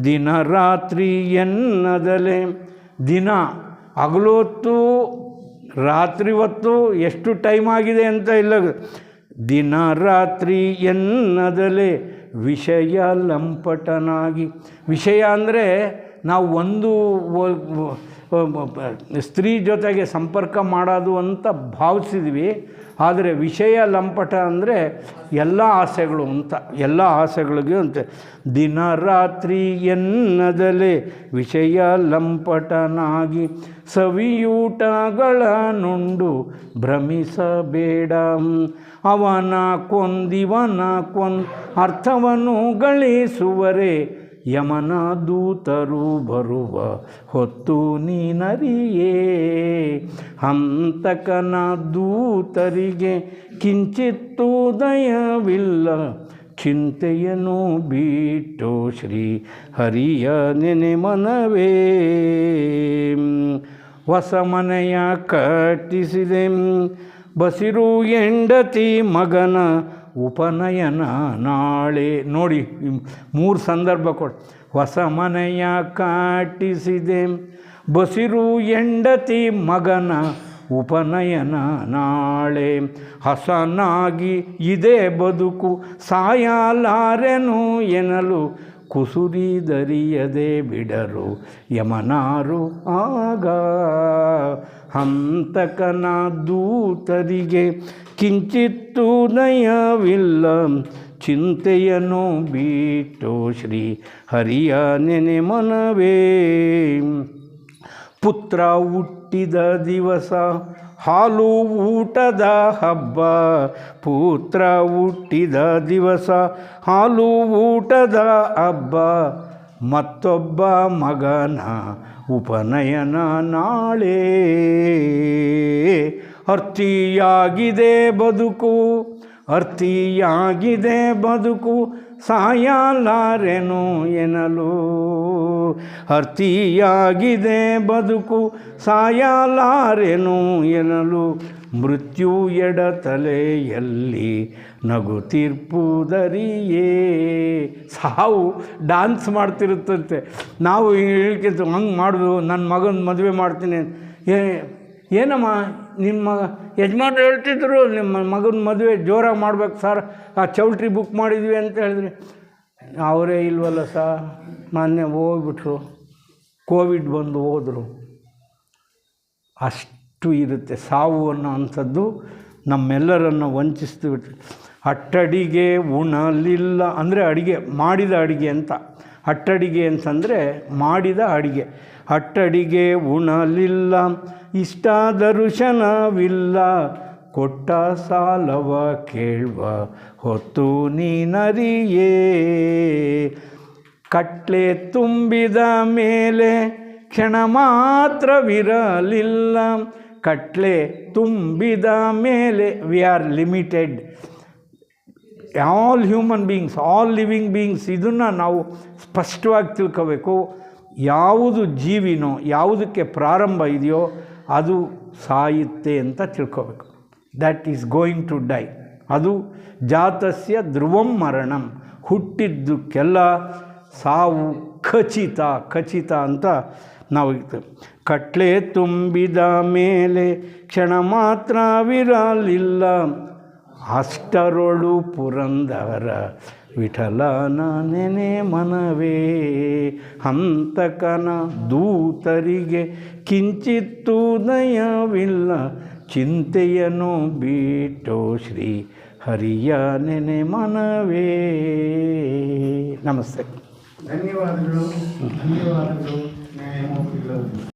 ದಿನ ರಾತ್ರಿ ಎನ್ನದಲೆ, ದಿನ ಹಗಲೊತ್ತು ರಾತ್ರಿ ಹೊತ್ತು ಎಷ್ಟು ಟೈಮ್ ಆಗಿದೆ ಅಂತ ಇಲ್ಲ, ದಿನ ರಾತ್ರಿ ಎನ್ನದಲೆ ವಿಷಯ ಲಂಪಟನಾಗಿ. ವಿಷಯ ಅಂದರೆ ನಾವು ಒಂದು ಸ್ತ್ರೀ ಜೊತೆಗೆ ಸಂಪರ್ಕ ಮಾಡೋದು ಅಂತ ಭಾವಿಸಿದ್ವಿ, ಆದರೆ ವಿಷಯ ಲಂಪಟ ಅಂದರೆ ಎಲ್ಲ ಆಸೆಗಳು ಅಂತ, ಎಲ್ಲ ಆಸೆಗಳಿಗೂ ಅಂತ. ದಿನ ರಾತ್ರಿ ಎನ್ನದಲೆ ವಿಷಯ ಲಂಪಟನಾಗಿ, ಸವಿಯೂಟಗಳ ನುಂಡು ಭ್ರಮಿಸಬೇಡ. ಅವನ ಕೊಂದಿವನ ಅರ್ಥವನ್ನು ಗಳಿಸುವರೇ ಯಮನ ದೂತರು ಬರುವ ಹೊತ್ತು ನೀನರಿಯೇ. ಹಂತಕನ ದೂತರಿಗೆ ಕಿಂಚಿತ್ತೂ ದಯವಿಲ್ಲ, ಚಿಂತೆಯನ್ನು ಬಿಟ್ಟು ಶ್ರೀ ಹರಿಯ ನೆನೆ ಮನವೇ. ಹೊಸ ಮನೆಯ ಕಟ್ಟಿಸಿದೆ ಬಸಿರು ಹೆಂಡತಿ ಮಗನ ಉಪನಯನ ನಾಳೆ. ನೋಡಿ 3 ಸಂದರ್ಭ ಕೊಟ್ಟು. ಹೊಸ ಮನೆಯ ಕಟ್ಟಿಸಿದೆ ಬಸಿರು ಹೆಂಡತಿ ಮಗನ ಉಪನಯನ ನಾಳೆ. ಹಸನಾಗಿ ಇದೇ ಬದುಕು ಸಾಯಲಾರೆನು ಎನ್ನಲು ಕುಸುರಿದರಿಯದೆ ಬಿಡರು ಯಮನಾರು ಆಗ. ಹಂತಕನ ದೂತರಿಗೆ ಕಿಂಚಿತ್ತೂ ನಯವಿಲ್ಲ, ಚಿಂತೆಯನ್ನು ಬಿಟ್ಟು ಶ್ರೀ ಹರಿಯ ನೆನೆ ಮನವೇ. ಪುತ್ರ ಹುಟ್ಟಿದ ದಿವಸ ಹಾಲು ಊಟದ ಹಬ್ಬ, ಪುತ್ರ ಹುಟ್ಟಿದ ದಿವಸ ಹಾಲು ಊಟದ ಹಬ್ಬ, ಮತ್ತೊಬ್ಬ ಮಗನ ಉಪನಯನ ನಾಳೆ. ಅರ್ಥಿಯಾಗಿದೆ ಬದುಕು, ಅರ್ಥಿಯಾಗಿದೆ ಬದುಕು ಸಾಯಲಾರೆನು ಎನ್ನಲು. ಅರ್ಥಿಯಾಗಿದೆ ಬದುಕು ಸಾಯಲಾರೆನು ಎನ್ನಲು. ಮೃತ್ಯು ಎಡತಲೆಯಲ್ಲಿ ನಗು ತೀರ್ಪುದರಿಯೇ. ಸಾವು ಡ್ಯಾನ್ಸ್ ಮಾಡ್ತಿರುತ್ತಂತೆ. ನಾವು ಹೇಳ್ಕಿಂತ ಹಂಗೆ ಮಾಡೋದು, ನನ್ನ ಮಗನ ಮದುವೆ ಮಾಡ್ತೀನಿ. ಏನಮ್ಮ ನಿಮ್ಮ ಯಜಮಾನ್ರು ಹೇಳ್ತಿದ್ರು ನಿಮ್ಮ ಮಗನ ಮದುವೆ ಜೋರಾಗಿ ಮಾಡ್ಬೇಕು ಸರ್, ಆ ಚೌಲ್ಟ್ರಿ ಬುಕ್ ಮಾಡಿದ್ವಿ ಅಂತ ಹೇಳಿದ್ರಿ. ಅವರೇ ಇಲ್ವಲ್ಲ ಸರ್, ಮೊನ್ನೆ ಹೋಗ್ಬಿಟ್ರು, ಕೋವಿಡ್ ಬಂದು ಹೋದರು. ಅಷ್ಟು ಇರುತ್ತೆ ಸಾವು ಅನ್ನೋ ಅಂಥದ್ದು. ನಮ್ಮೆಲ್ಲರನ್ನು ವಂಚಿಸ್ತಿಬಿಟ್ಟು. ಅಟ್ಟಡಿಗೆ ಉಣಲಿಲ್ಲ ಅಂದರೆ ಅಡುಗೆ ಮಾಡಿದ ಅಡುಗೆ ಅಂತ. ಅಟ್ಟಡಿಗೆ ಅಂತಂದರೆ ಮಾಡಿದ ಅಡುಗೆ. ಅಟ್ಟಡಿಗೆ ಉಣಲಿಲ್ಲ ಇಷ್ಟ ದರ್ಶನವಿಲ್ಲ, ಕೊಟ್ಟ ಸಾಲವ ಕೇಳುವ ಹೊತ್ತು ನೀನರಿಯೇ. ಕಟ್ಲೆ ತುಂಬಿದ ಮೇಲೆ ಕ್ಷಣ ಮಾತ್ರವಿರಲಿಲ್ಲ, ಕಟ್ಲೆ ತುಂಬಿದ ಮೇಲೆ we are limited. All human beings, all living beings, ಇದನ್ನು ನಾವು ಸ್ಪಷ್ಟವಾಗಿ ತಿಳ್ಕೋಬೇಕು. ಯಾವುದು ಜೀವಿನೋ, ಯಾವುದಕ್ಕೆ ಪ್ರಾರಂಭ ಇದೆಯೋ ಅದು ಸಾಯುತ್ತೆ ಅಂತ ತಿಳ್ಕೋಬೇಕು. That is going to die. ಅದು ಜಾತಸ್ಯ ಧ್ರುವಂ ಮರಣಂ, ಹುಟ್ಟಿದ್ದಕ್ಕೆಲ್ಲ ಸಾವು ಖಚಿತ, ಖಚಿತ ಅಂತ ನಾವು ಕಟ್ಲೆ ತುಂಬಿದ ಮೇಲೆ ಕ್ಷಣ ಮಾತ್ರವಿರಲಿಲ್ಲ, ಅಷ್ಟರೊಳು ಪುರಂದರ ವಿಠಲನ ನೆನೆ ಮನವೇ. ಹಂತಕನ ದೂತರಿಗೆ ಕಿಂಚಿತ್ತೂ ದಯವಿಲ್ಲ, ಚಿಂತೆಯನ್ನು ಬಿಟ್ಟು ಶ್ರೀ ಹರಿಯ ನೆನೆ ಮನವೇ. ನಮಸ್ತೆ. ಧನ್ಯವಾದಗಳು ನ್ಯಾಯಮೂರ್ತಿಗಳು.